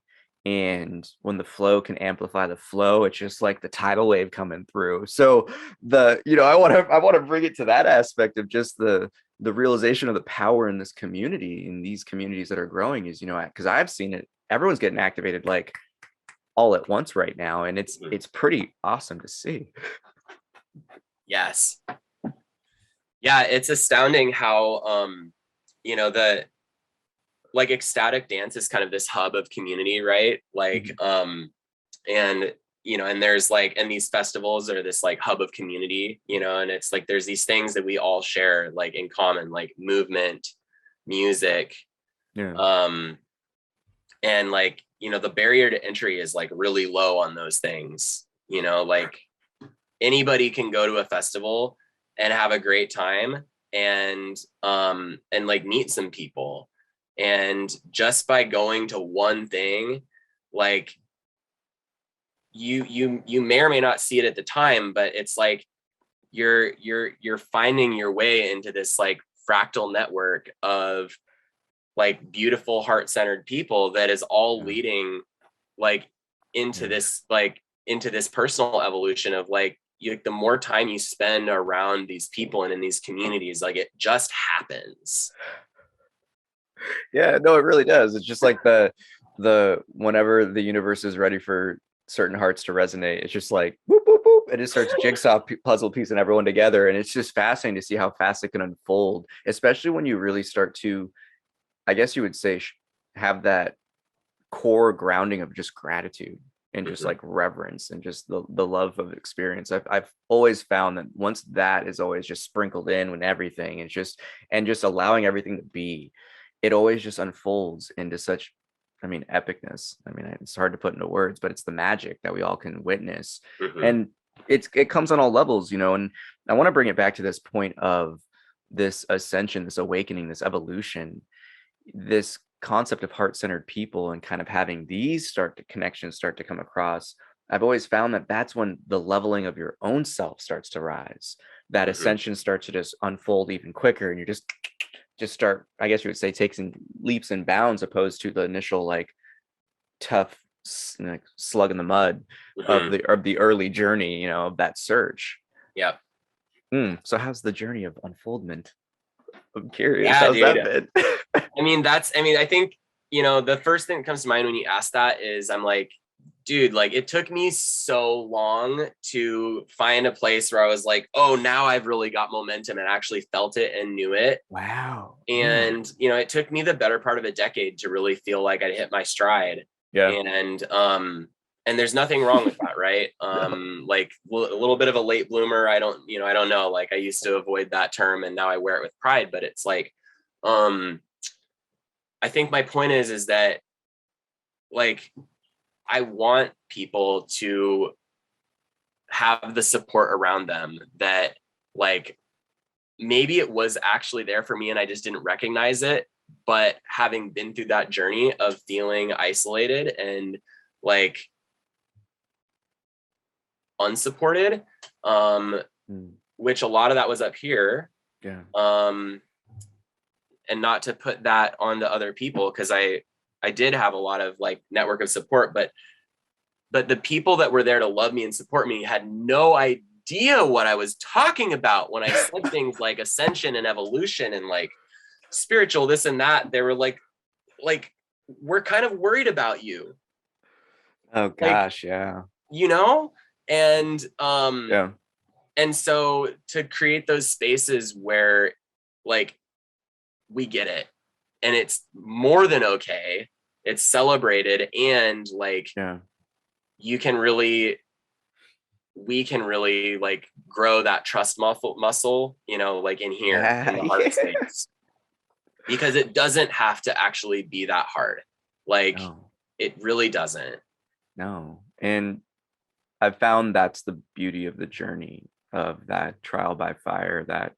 And when the flow can amplify the flow, it's just like the tidal wave coming through. So I want to bring it to that aspect of just the realization of the power in this community, in these communities that are growing, is, you know, because I've seen it, everyone's getting activated like all at once right now. And it's pretty awesome to see.
Yes. Yeah, it's astounding how, you know, the like Ecstatic Dance is kind of this hub of community, right? Like, and, you know, and there's like, and these festivals are this like hub of community, you know, and it's like, there's these things that we all share like in common, like movement, music, and like, the barrier to entry is like really low on those things. Like anybody can go to a festival and have a great time and like meet some people. And just by going to one thing, like you may or may not see it at the time, but it's like you're finding your way into this like fractal network of like beautiful heart-centered people that is all leading like into this personal evolution of like the more time you spend around these people and in these communities, like it just happens.
Yeah, no, it really does. It's just like the whenever the universe is ready for certain hearts to resonate, it's just like whoop, whoop, whoop, and it starts jigsaw puzzle piecing everyone together. And it's just fascinating to see how fast it can unfold, especially when you really start to, I guess you would say, have that core grounding of just gratitude and just like reverence and just the love of experience. I've always found that once that is always just sprinkled in with everything, it's just allowing everything to be, it always just unfolds into such, epicness. It's hard to put into words, but it's the magic that we all can witness. And it comes on all levels, and I want to bring it back to this point of this ascension, this awakening, this evolution, this concept of heart-centered people, and kind of having these connections start to come across. I've always found that that's when the leveling of your own self starts to rise. That ascension starts to just unfold even quicker, and you just start, I guess you would say, taking leaps and bounds, opposed to the initial like tough slug in the mud of the early journey, of that search.
Yeah.
So how's the journey of unfoldment? I'm curious.
Yeah,
how's
dude.
that been?
I think, the first thing that comes to mind when you ask that is I'm like, dude, like it took me so long to find a place where I was like, oh, now I've really got momentum and actually felt it and knew it.
Wow.
And, it took me the better part of a decade to really feel like I'd hit my stride.
Yeah.
And there's nothing wrong with that, right? Like a little bit of a late bloomer. I don't know. Like I used to avoid that term and now I wear it with pride, but it's like, I think my point is that like, I want people to have the support around them that like, maybe it was actually there for me and I just didn't recognize it. But having been through that journey of feeling isolated and like unsupported, which a lot of that was up here.
Yeah.
And not to put that onto other people, because I did have a lot of like network of support, but the people that were there to love me and support me had no idea what I was talking about when I said things like ascension and evolution and like spiritual this and that. They were like we're kind of worried about you.
Oh gosh, yeah.
And
yeah.
And so to create those spaces where like we get it and it's more than okay, it's celebrated, and like we can really like grow that trust muscle, like in here in the heart space, because it doesn't have to actually be that hard. Like it really doesn't.
No. And I've found that's the beauty of the journey of that trial by fire, that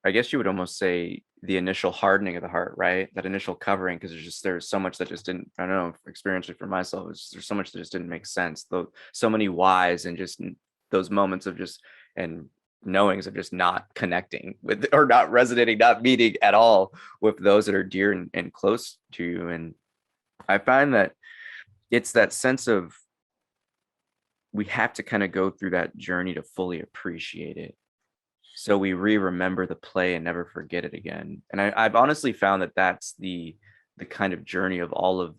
I guess you would almost say the initial hardening of the heart, right? That initial covering, because there's so much that just didn't, I don't know, experientially for myself, there's so much that just didn't make sense. Though so many whys and just those moments of just, and knowings of just not connecting with, or not resonating, not meeting at all with those that are dear and close to you. And I find that it's that sense of, we have to kind of go through that journey to fully appreciate it, so we remember the play and never forget it again. And I've honestly found that that's the kind of journey of all of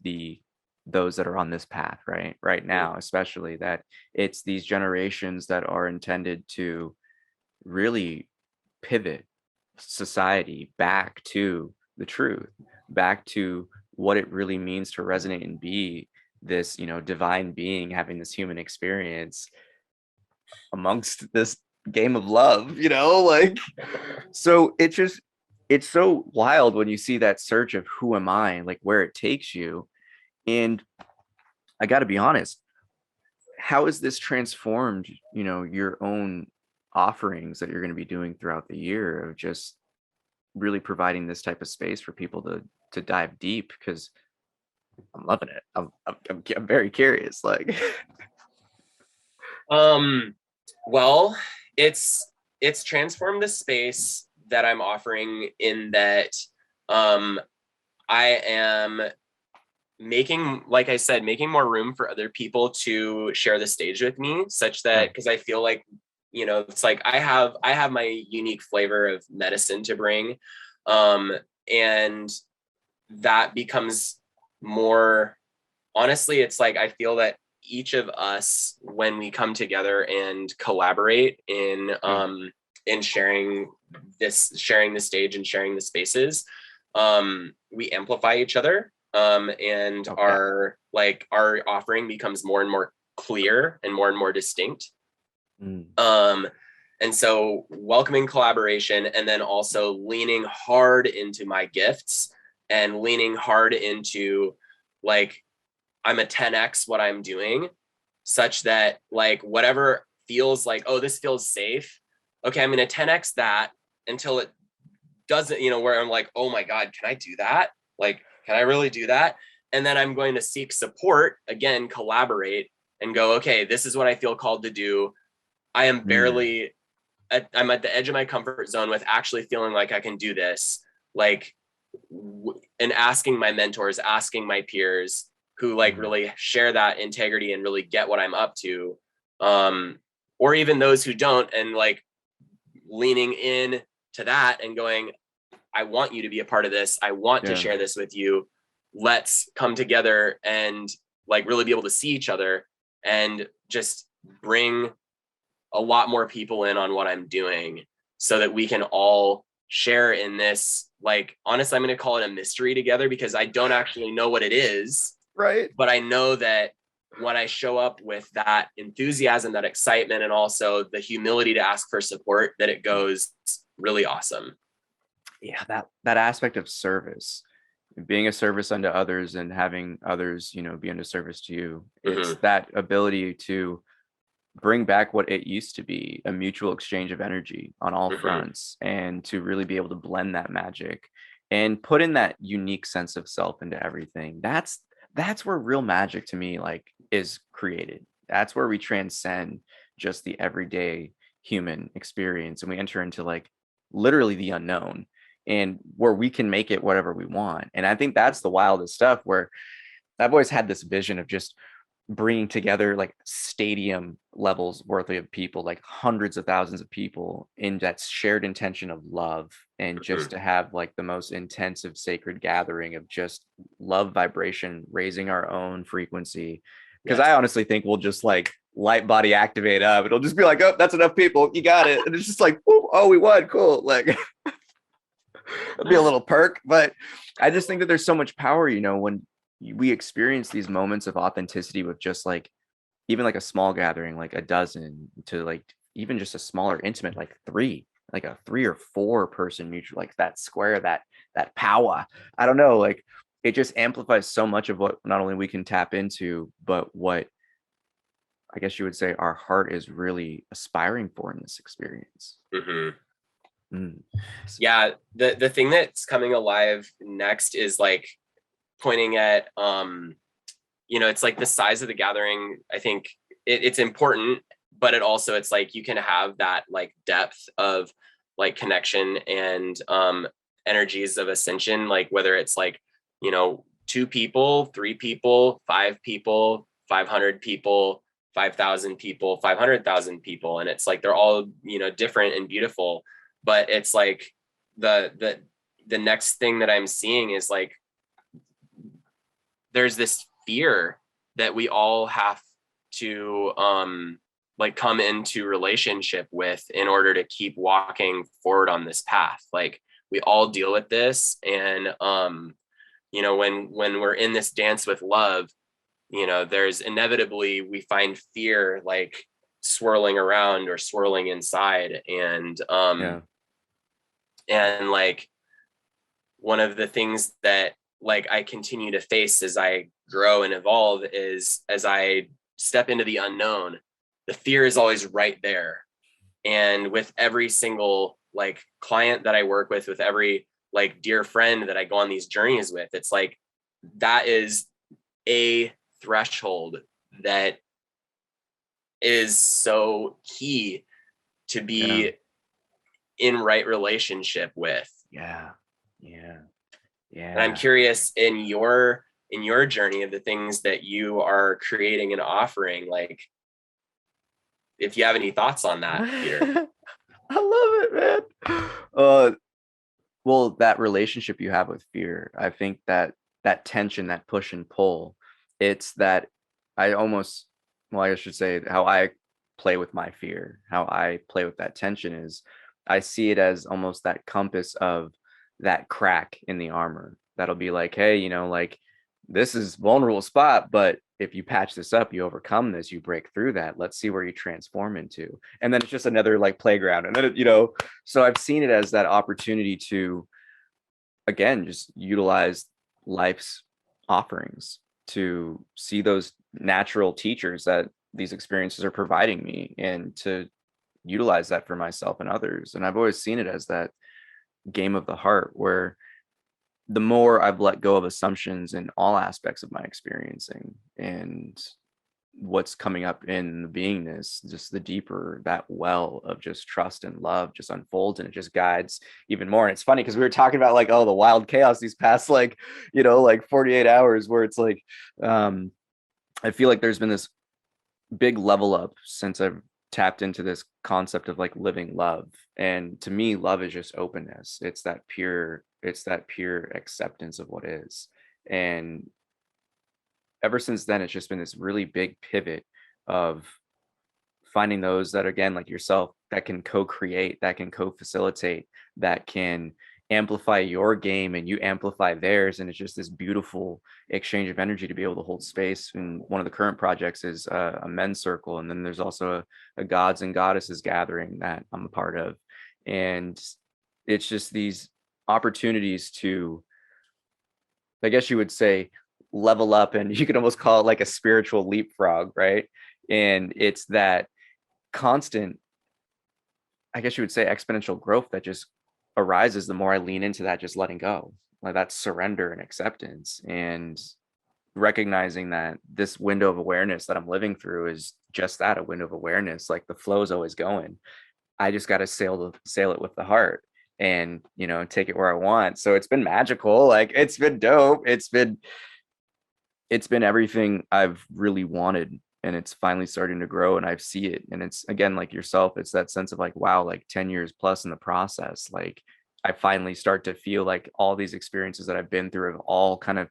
those that are on this path right now, especially, that it's these generations that are intended to really pivot society back to the truth, back to what it really means to resonate and be this, divine being having this human experience amongst this game of love, like, so it's so wild when you see that search of who am I, like where it takes you. And I got to be honest, how has this transformed, you know, your own offerings that you're going to be doing throughout the year of just really providing this type of space for people to dive deep? Because I'm loving it. I'm very curious. Like,
Well, it's transformed the space that I'm offering in that I am making, like I said, making more room for other people to share the stage with me, such that, because I feel like, you know, it's like I have my unique flavor of medicine to bring, and that becomes more, honestly, it's like I feel that each of us, when we come together and collaborate in sharing the stage and sharing the spaces, we amplify each other, and our offering becomes more and more clear and more distinct. And so welcoming collaboration, and then also leaning hard into my gifts and leaning hard into, like, I'm a 10x what I'm doing, such that, like, whatever feels like, oh, this feels safe, okay, I'm going to 10x that until it doesn't, you know, where I'm like, oh my God, can I do that? Like, can I really do that? And then I'm going to seek support, again, collaborate, and go, okay, this is what I feel called to do. I am barely, I'm at the edge of my comfort zone with actually feeling like I can do this. Like, and asking my mentors, asking my peers who, like, really share that integrity and really get what I'm up to. Or even those who don't, and, like, leaning in to that and going, I want you to be a part of this. I want to share this with you. Let's come together and, like, really be able to see each other and just bring a lot more people in on what I'm doing, so that we can all share in this. Like, honestly, I'm going to call it a mystery together, because I don't actually know what it is.
right.
But I know that when I show up with that enthusiasm, that excitement, and also the humility to ask for support, that it goes really awesome.
Yeah, that aspect of service, being a service unto others and having others, you know, be unto service to you. It's that ability to bring back what it used to be, a mutual exchange of energy on all fronts, and to really be able to blend that magic and put in that unique sense of self into everything. That's where real magic, to me, like, is created. That's where we transcend just the everyday human experience, and we enter into, like, literally the unknown, and where we can make it whatever we want. And I think that's the wildest stuff, where I've always had this vision of just bringing together, like, stadium levels worth of people, like hundreds of thousands of people, in that shared intention of love, and just to have, like, the most intensive sacred gathering of just love vibration, raising our own frequency. Because I honestly think we'll just, like, light body activate up. It'll just be like, oh, that's enough people, you got it. And it's just like, oh, we won, cool. Like, it'll be a little perk. But I just think that there's so much power, you know, when we experience these moments of authenticity with just, like, even like a small gathering, like a dozen, to, like, even just a smaller intimate, like like a 3 or 4 person mutual, like that square, that power. I don't know, like, it just amplifies so much of what not only we can tap into, but what, I guess you would say, our heart is really aspiring for in this experience.
Yeah, the thing that's coming alive next is, like, pointing at, you know, it's like the size of the gathering. I think it's important, but it's like you can have that, like, depth of, like, connection and energies of ascension, like, whether it's, like, you know, 2 people, 3 people, 5 people, 500 people, 5,000 people, 500,000 people, and it's like they're all, you know, different and beautiful. But it's like the next thing that I'm seeing is, like, there's this fear that we all have to like, come into relationship with in order to keep walking forward on this path. Like, we all deal with this, and you know, when we're in this dance with love, you know, there's inevitably, we find fear, like, swirling around or swirling inside, and and, like, one of the things that like I continue to face as I grow and evolve is as I step into the unknown, the fear is always right there. And with every single like client that I work with every like dear friend that I go on these journeys with, it's like that is a threshold that is so key to be in right relationship with.
Yeah.
And I'm curious in your journey of the things that you are creating and offering, like if you have any thoughts on that, Peter.
I love it, man. Well, that relationship you have with fear, I think that tension, that push and pull, it's that I should say how I play with my fear, how I play with that tension is I see it as almost that compass of that crack in the armor. That'll be like, hey, you know, like this is vulnerable spot, but if you patch this up, you overcome this, you break through that. Let's see where you transform into. And then it's just another like playground. And then, you know, so I've seen it as that opportunity to, again, just utilize life's offerings to see those natural teachers that these experiences are providing me and to utilize that for myself and others. And I've always seen it as that game of the heart where the more I've let go of assumptions in all aspects of my experiencing and what's coming up in the beingness, just the deeper that well of just trust and love just unfolds and it just guides even more. And it's funny because we were talking about like, oh, the wild chaos these past like, you know, like 48 hours where it's like, I feel like there's been this big level up since I've tapped into this concept of like living love. And to me, love is just openness. It's that pure acceptance of what is. And ever since then, it's just been this really big pivot of finding those that, again, like yourself, that can co-create, that can co-facilitate, that can amplify your game and you amplify theirs. And it's just this beautiful exchange of energy to be able to hold space. And one of the current projects is a men's circle. And then there's also a gods and goddesses gathering that I'm a part of. And it's just these opportunities to, I guess you would say, level up, and you could almost call it like a spiritual leapfrog, right? And it's that constant, I guess you would say, exponential growth that just arises the more I lean into that, just letting go, like that surrender and acceptance, and recognizing that this window of awareness that I'm living through is just that, a window of awareness. Like the flow is always going. I just got to sail it with the heart and, you know, take it where I want. So it's been magical. Like it's been dope. It's been everything I've really wanted, and it's finally starting to grow and I see it. And it's, again, like yourself, it's that sense of like, wow, like 10 years plus in the process, like I finally start to feel like all these experiences that I've been through have all kind of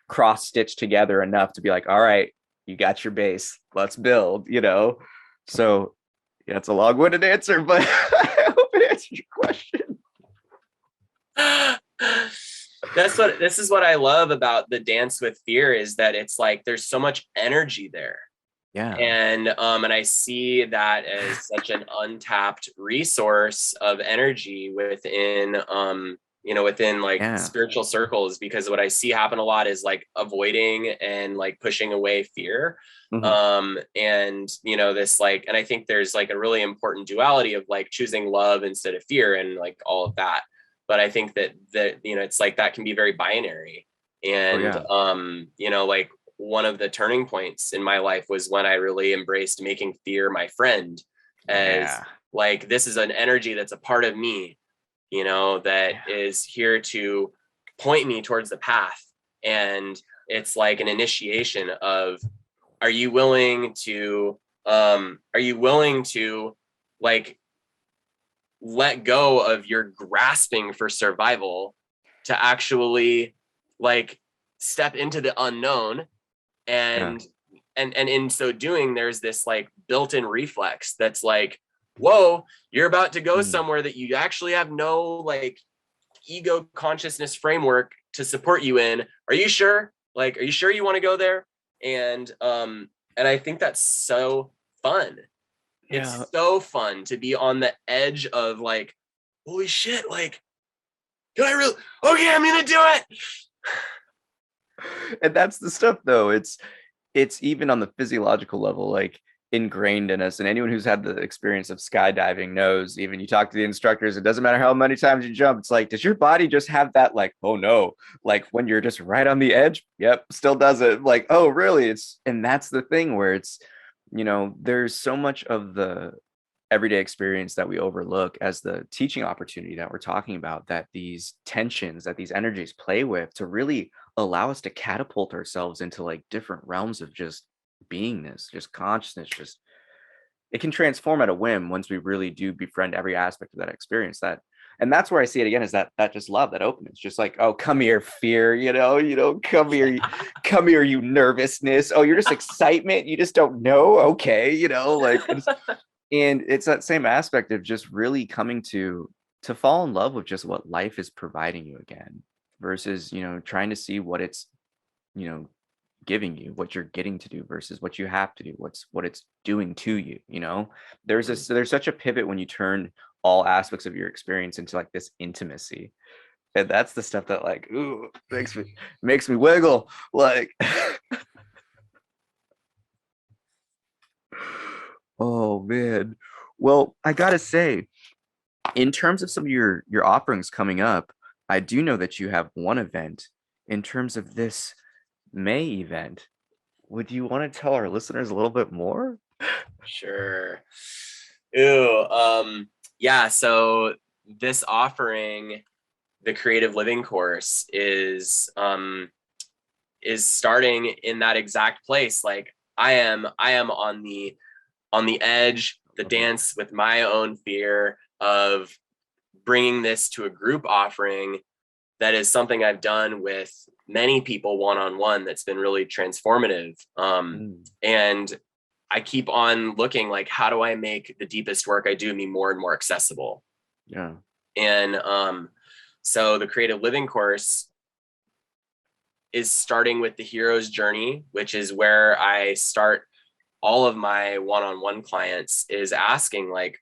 cross-stitched together enough to be like, all right, you got your base, let's build, you know? So yeah, it's a long-winded answer, but I hope it answered your question.
This is what I love about the dance with fear, is that it's like there's so much energy there.
Yeah.
And I see that as such an untapped resource of energy within within like spiritual circles, because what I see happen a lot is like avoiding and like pushing away fear. And you know, this like, and I think there's like a really important duality of like choosing love instead of fear and like all of that. But I think that you know, it's like that can be very binary. And you know, like one of the turning points in my life was when I really embraced making fear my friend, as like, this is an energy that's a part of me, you know, that is here to point me towards the path. And it's like an initiation of, are you willing to like let go of your grasping for survival to actually like step into the unknown? And in so doing, there's this like built-in reflex that's like, whoa, you're about to go somewhere that you actually have no like ego consciousness framework to support you in. Are you sure? Like, are you sure you want to go there? And I think that's so fun. It's so fun to be on the edge of like, holy shit, like, can I really, okay, I'm gonna do it.
And that's the stuff though. It's even on the physiological level, like ingrained in us. And anyone who's had the experience of skydiving knows, even you talk to the instructors, it doesn't matter how many times you jump. It's like, does your body just have that, like, oh no, like when you're just right on the edge? Yep, still does it. Like, oh really? And that's the thing where it's, there's so much of the everyday experience that we overlook as the teaching opportunity that we're talking about, that these tensions, that these energies play with to really allow us to catapult ourselves into like different realms of just beingness, just consciousness. Just it can transform at a whim once we really do befriend every aspect of that experience. And that's where I see it again, is that just love, that openness, just like, oh, come here, fear, come here, come here, you nervousness. Oh, you're just excitement, you just don't know. Okay, like and it's that same aspect of just really coming to fall in love with just what life is providing you again, versus trying to see what it's giving you, what you're getting to do versus what you have to do, what it's doing to you. There's such a pivot when you turn all aspects of your experience into like this intimacy, and that's the stuff that like, ooh, makes me wiggle, like. Oh man. Well, I gotta say, in terms of some of your offerings coming up, I do know that you have one event in terms of this May event. Would you want to tell our listeners a little bit more?
Sure. Ooh, yeah. So this offering, the Creative Living course, is starting in that exact place. Like I am on the edge, the dance with my own fear of bringing this to a group offering. That is something I've done with many people one-on-one that's been really transformative. And I keep on looking like, how do I make the deepest work I do me more and more accessible?
Yeah.
And so the Creative Living course is starting with the hero's journey, which is where I start all of my one-on-one clients, is asking, like,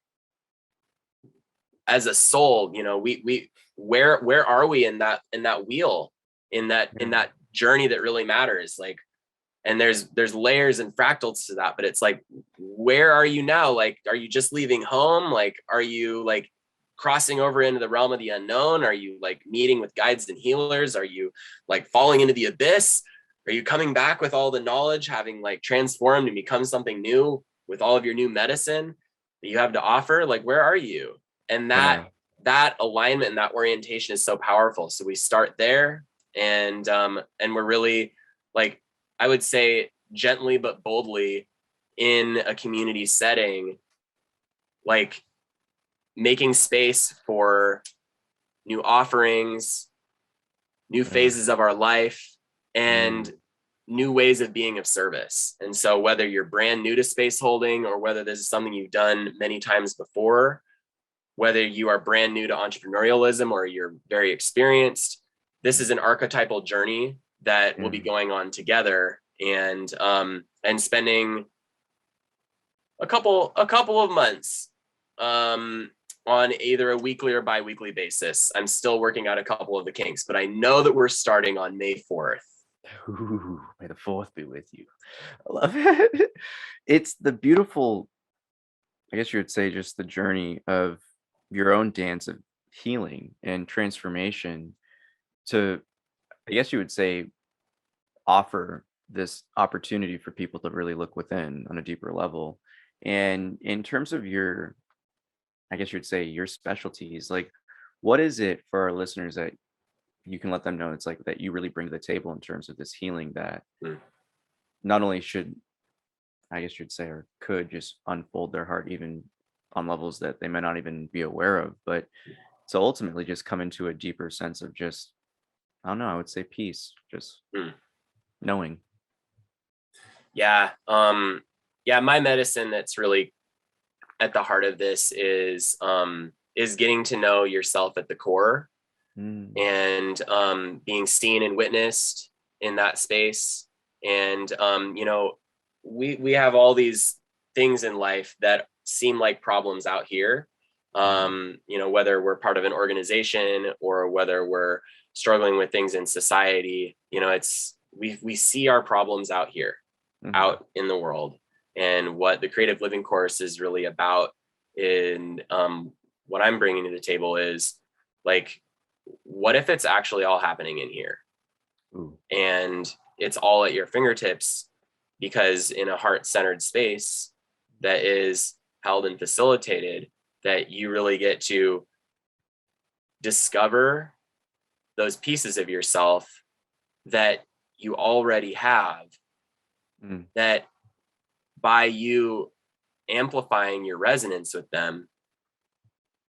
as a soul, we where are we in that wheel, in that journey that really matters? Like, and there's layers and fractals to that, but it's like, where are you now? Like, are you just leaving home? Like, are you like crossing over into the realm of the unknown? Are you like meeting with guides and healers? Are you like falling into the abyss? Are you coming back with all the knowledge, having like transformed and become something new with all of your new medicine that you have to offer? Like, where are you? And that alignment and that orientation is so powerful. So we start there, and we're really, like, I would say gently but boldly, in a community setting, like making space for new offerings, new phases of our life, and new ways of being of service. And so whether you're brand new to space holding, or whether this is something you've done many times before, whether you are brand new to entrepreneurialism or you're very experienced, this is an archetypal journey that we'll be going on together, and spending a couple of months on either a weekly or bi-weekly basis. I'm still working out a couple of the kinks, but I know that we're starting on May 4th.
Ooh, may the 4th be with you. I love it. It's the beautiful, I guess you would say, just the journey of your own dance of healing and transformation to, I guess you would say, offer this opportunity for people to really look within on a deeper level. And in terms of your, I guess you would say, your specialties, like, what is it for our listeners that you can let them know it's like that you really bring to the table in terms of this healing that not only should, I guess you'd say, or could just unfold their heart even on levels that they may not even be aware of, but to ultimately just come into a deeper sense of just, I don't know, I would say peace, just knowing.
Yeah. My medicine that's really at the heart of this is getting to know yourself at the core, and being seen and witnessed in that space. And we have all these things in life that seem like problems out here, whether we're part of an organization or whether we're struggling with things in society, you know, we see our problems out here, out in the world. And what the creative living course is really about, in what I'm bringing to the table, is like, what if it's actually all happening in here?
Ooh.
And it's all at your fingertips, because in a heart-centered space that is held and facilitated, that you really get to discover those pieces of yourself that you already have, that by you amplifying your resonance with them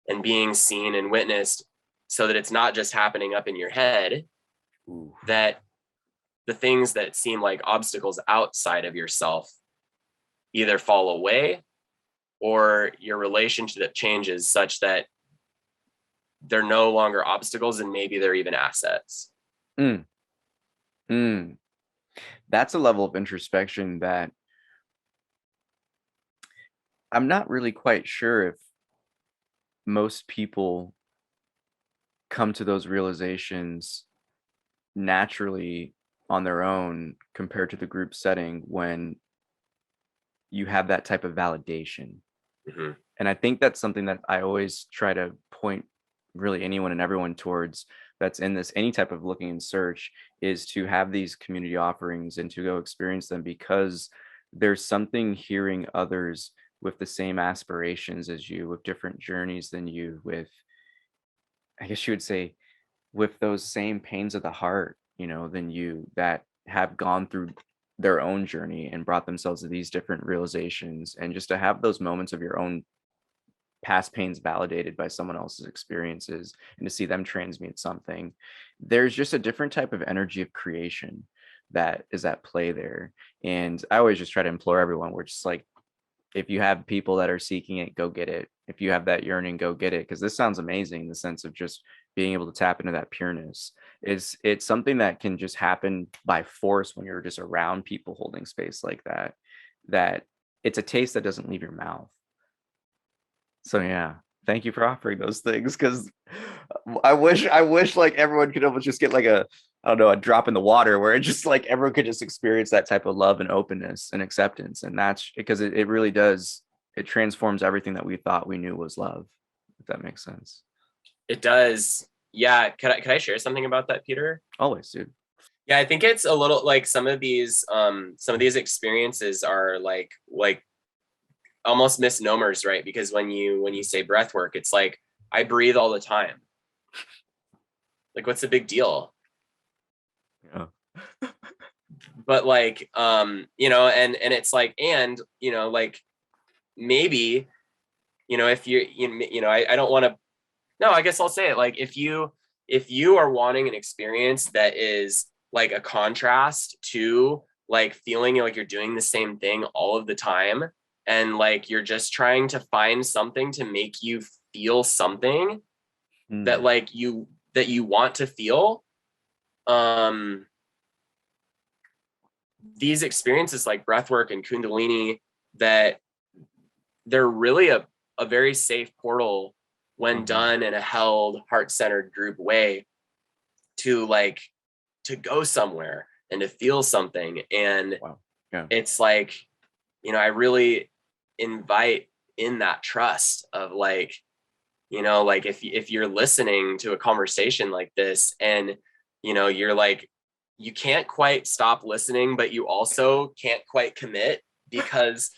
and being seen and witnessed, so that it's not just happening up in your head, that the things that seem like obstacles outside of yourself either fall away, or your relationship changes such that they're no longer obstacles, and maybe they're even assets.
That's a level of introspection that I'm not really quite sure if most people come to those realizations naturally on their own, compared to the group setting when you have that type of validation. And I think that's something that I always try to point really anyone and everyone towards that's in this any type of looking and search, is to have these community offerings and to go experience them, because there's something hearing others with the same aspirations as you, with different journeys than you, with, I guess you would say, with those same pains of the heart, you know, than you, that have gone through their own journey and brought themselves to these different realizations. And just to have those moments of your own past pains validated by someone else's experiences, and to see them transmute something, there's just a different type of energy of creation that is at play there. And I always just try to implore everyone, we're just like, if you have people that are seeking it, go get it. If you have that yearning, go get it. Because this sounds amazing, the sense of just being able to tap into that pureness. It's something that can just happen by force when you're just around people holding space like that, that it's a taste that doesn't leave your mouth. So yeah, thank you for offering those things, because I wish like everyone could almost just get like a, I don't know, a drop in the water, where it just like everyone could just experience that type of love and openness and acceptance. And that's because it really does, it transforms everything that we thought we knew was love, if that makes sense.
It does. Yeah. Could I share something about that, Peter?
Always, dude.
Yeah, I think it's a little like some of these experiences are like almost misnomers, right? Because when you say breath work, it's like, I breathe all the time. Like, what's the big deal?
Yeah.
But like, you know, and it's like, and, you know, like, maybe, you know, if you know, I don't want to, no, I guess I'll say it. Like, if you are wanting an experience that is like a contrast to like feeling like you're doing the same thing all of the time, and like you're just trying to find something to make you feel something that like you want to feel, these experiences like breathwork and Kundalini, that they're really a very safe portal when done in a held, heart-centered group way, to like to go somewhere and to feel something. And it's like, you know, I really invite in that trust of like, you know, like if you're listening to a conversation like this, and you know, you're like, you can't quite stop listening, but you also can't quite commit, because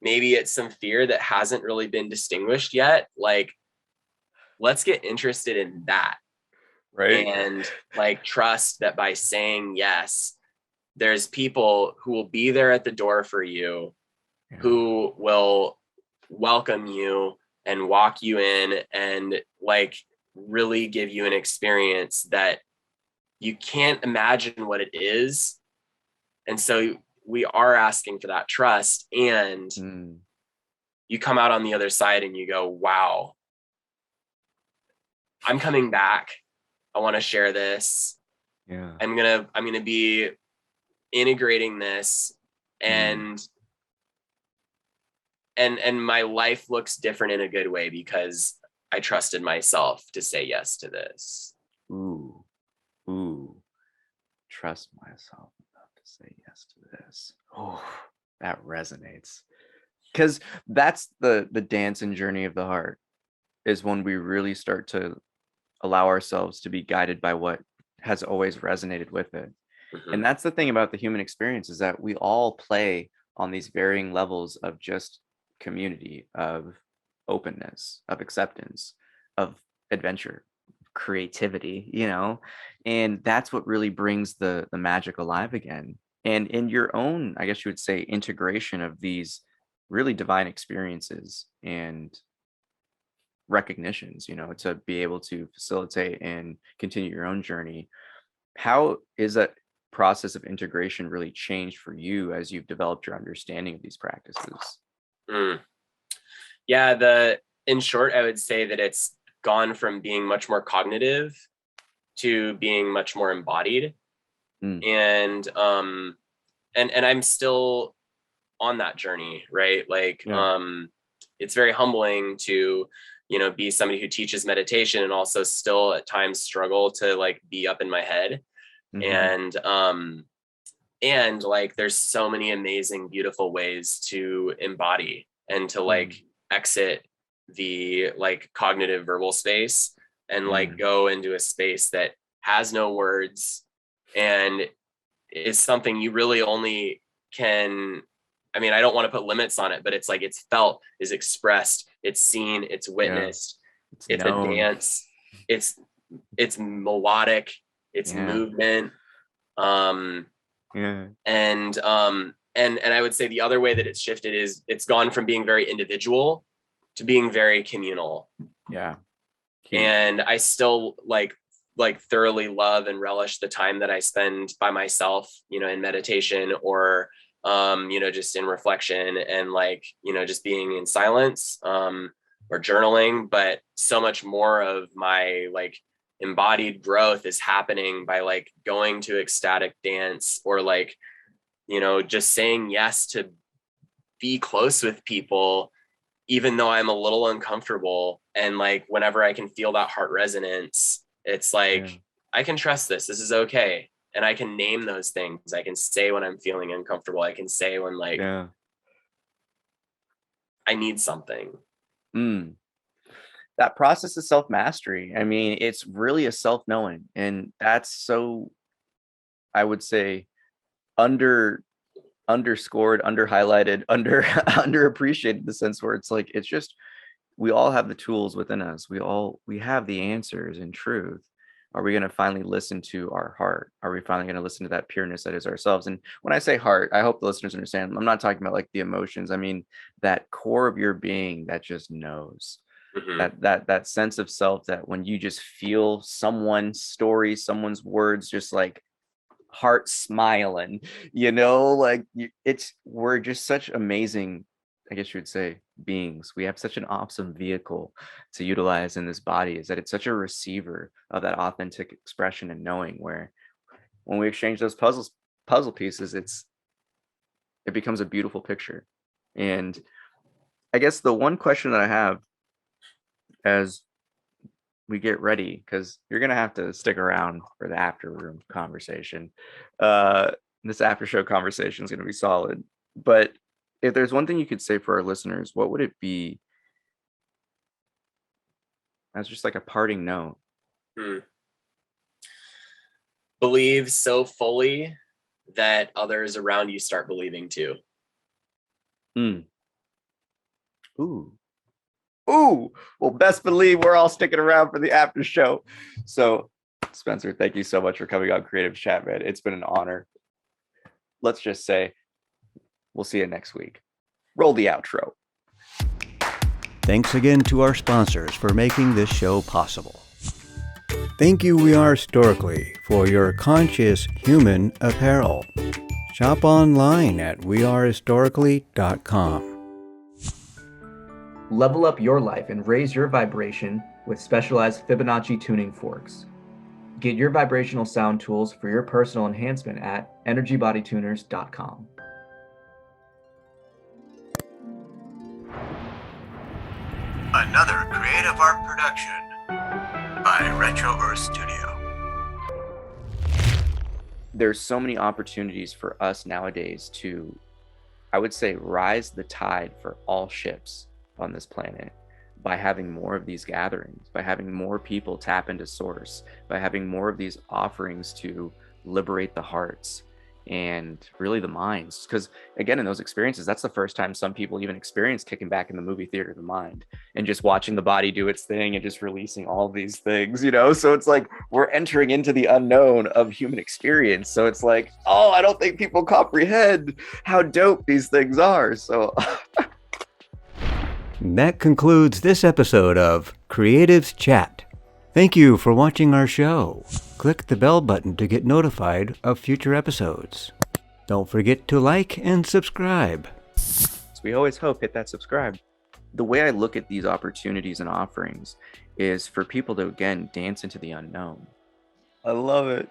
maybe it's some fear that hasn't really been distinguished yet. Like, let's get interested in that. Right. And like, trust that by saying yes, there's people who will be there at the door for you, who will welcome you and walk you in, and like really give you an experience that you can't imagine what it is. And so we are asking for that trust, and you come out on the other side and you go, wow, I'm coming back. I want to share this. Yeah. I'm going to be integrating this, and my life looks different in a good way, because I trusted myself to say yes to this.
Ooh, trust myself enough to say yes to this. Oh, that resonates. Because that's the dance and journey of the heart, is when we really start to allow ourselves to be guided by what has always resonated with it. And that's the thing about the human experience, is that we all play on these varying levels of just community, of openness, of acceptance, of adventure, creativity, and that's what really brings the magic alive again. And in your own, I guess you would say, integration of these really divine experiences and recognitions, to be able to facilitate and continue your own journey. How is that process of integration really changed for you as you've developed your understanding of these practices?
Yeah, in short, I would say that it's gone from being much more cognitive to being much more embodied. And I'm still on that journey, right? Like, it's very humbling to, be somebody who teaches meditation and also still at times struggle to like be up in my head. And like, there's so many amazing, beautiful ways to embody and to like exit the like cognitive verbal space and like go into a space that has no words and is something you really only can. I mean, I don't want to put limits on it, but it's like, it's felt, is expressed, it's seen, it's witnessed, it's known. A dance, it's melodic, it's movement. And I would say the other way that it's shifted is it's gone from being very individual to being very communal. And I still like thoroughly love and relish the time that I spend by myself, in meditation or just in reflection and like, just being in silence, or journaling. But so much more of my like embodied growth is happening by like going to ecstatic dance or like, just saying yes to be close with people, even though I'm a little uncomfortable. And like, whenever I can feel that heart resonance, it's like, I can trust this. This is okay. And I can name those things. I can say when I'm feeling uncomfortable. I can say when like I need something.
That process of self-mastery, I mean, it's really a self-knowing. And that's so, I would say, underscored, under-highlighted, underappreciated, in the sense where it's like, it's just, we all have the tools within us. We have the answers in truth. Are we going to finally listen to our heart? Are we finally going to listen to that pureness that is ourselves? And when I say heart, I hope the listeners understand, I'm not talking about like the emotions. I mean, that core of your being that just knows, that sense of self, that when you just feel someone's story, someone's words, just like heart smiling, like we're just such amazing, I guess you would say, beings. We have such an awesome vehicle to utilize in this body, is that it's such a receiver of that authentic expression and knowing, where when we exchange those puzzle pieces, it becomes a beautiful picture. And I guess the one question that I have as we get ready, because you're going to have to stick around for the after room conversation, this after show conversation is going to be solid, but if there's one thing you could say for our listeners, what would it be as just like a parting note?
Believe so fully that others around you start believing too.
Ooh. Well, best believe we're all sticking around for the after show. So, Spencer, thank you so much for coming on Creative Chat, man. It's been an honor. Let's just say, we'll see you next week. Roll the outro.
Thanks again to our sponsors for making this show possible. Thank you, We Are Historically, for your conscious human apparel. Shop online at wearehistorically.com.
Level up your life and raise your vibration with specialized Fibonacci tuning forks. Get your vibrational sound tools for your personal enhancement at energybodytuners.com.
Another creative art production by Retro Earth Studio.
there's so many opportunities for us nowadays to, I would say, rise the tide for all ships on this planet by having more of these gatherings, by having more people tap into source, by having more of these offerings to liberate the hearts and really the minds. Because again, in those experiences, that's the first time some people even experience kicking back in the movie theater of the mind and just watching the body do its thing and just releasing all these things, you know? So it's like we're entering into the unknown of human experience. So it's like, oh, I don't think people comprehend how dope these things are. So
That concludes this episode of Creative's Chat. Thank you for watching our show. Click the bell button to get notified of future episodes. Don't forget to like and subscribe.
So we always hope, hit that subscribe. The way I look at these opportunities and offerings is for people to, again, dance into the unknown. I love it.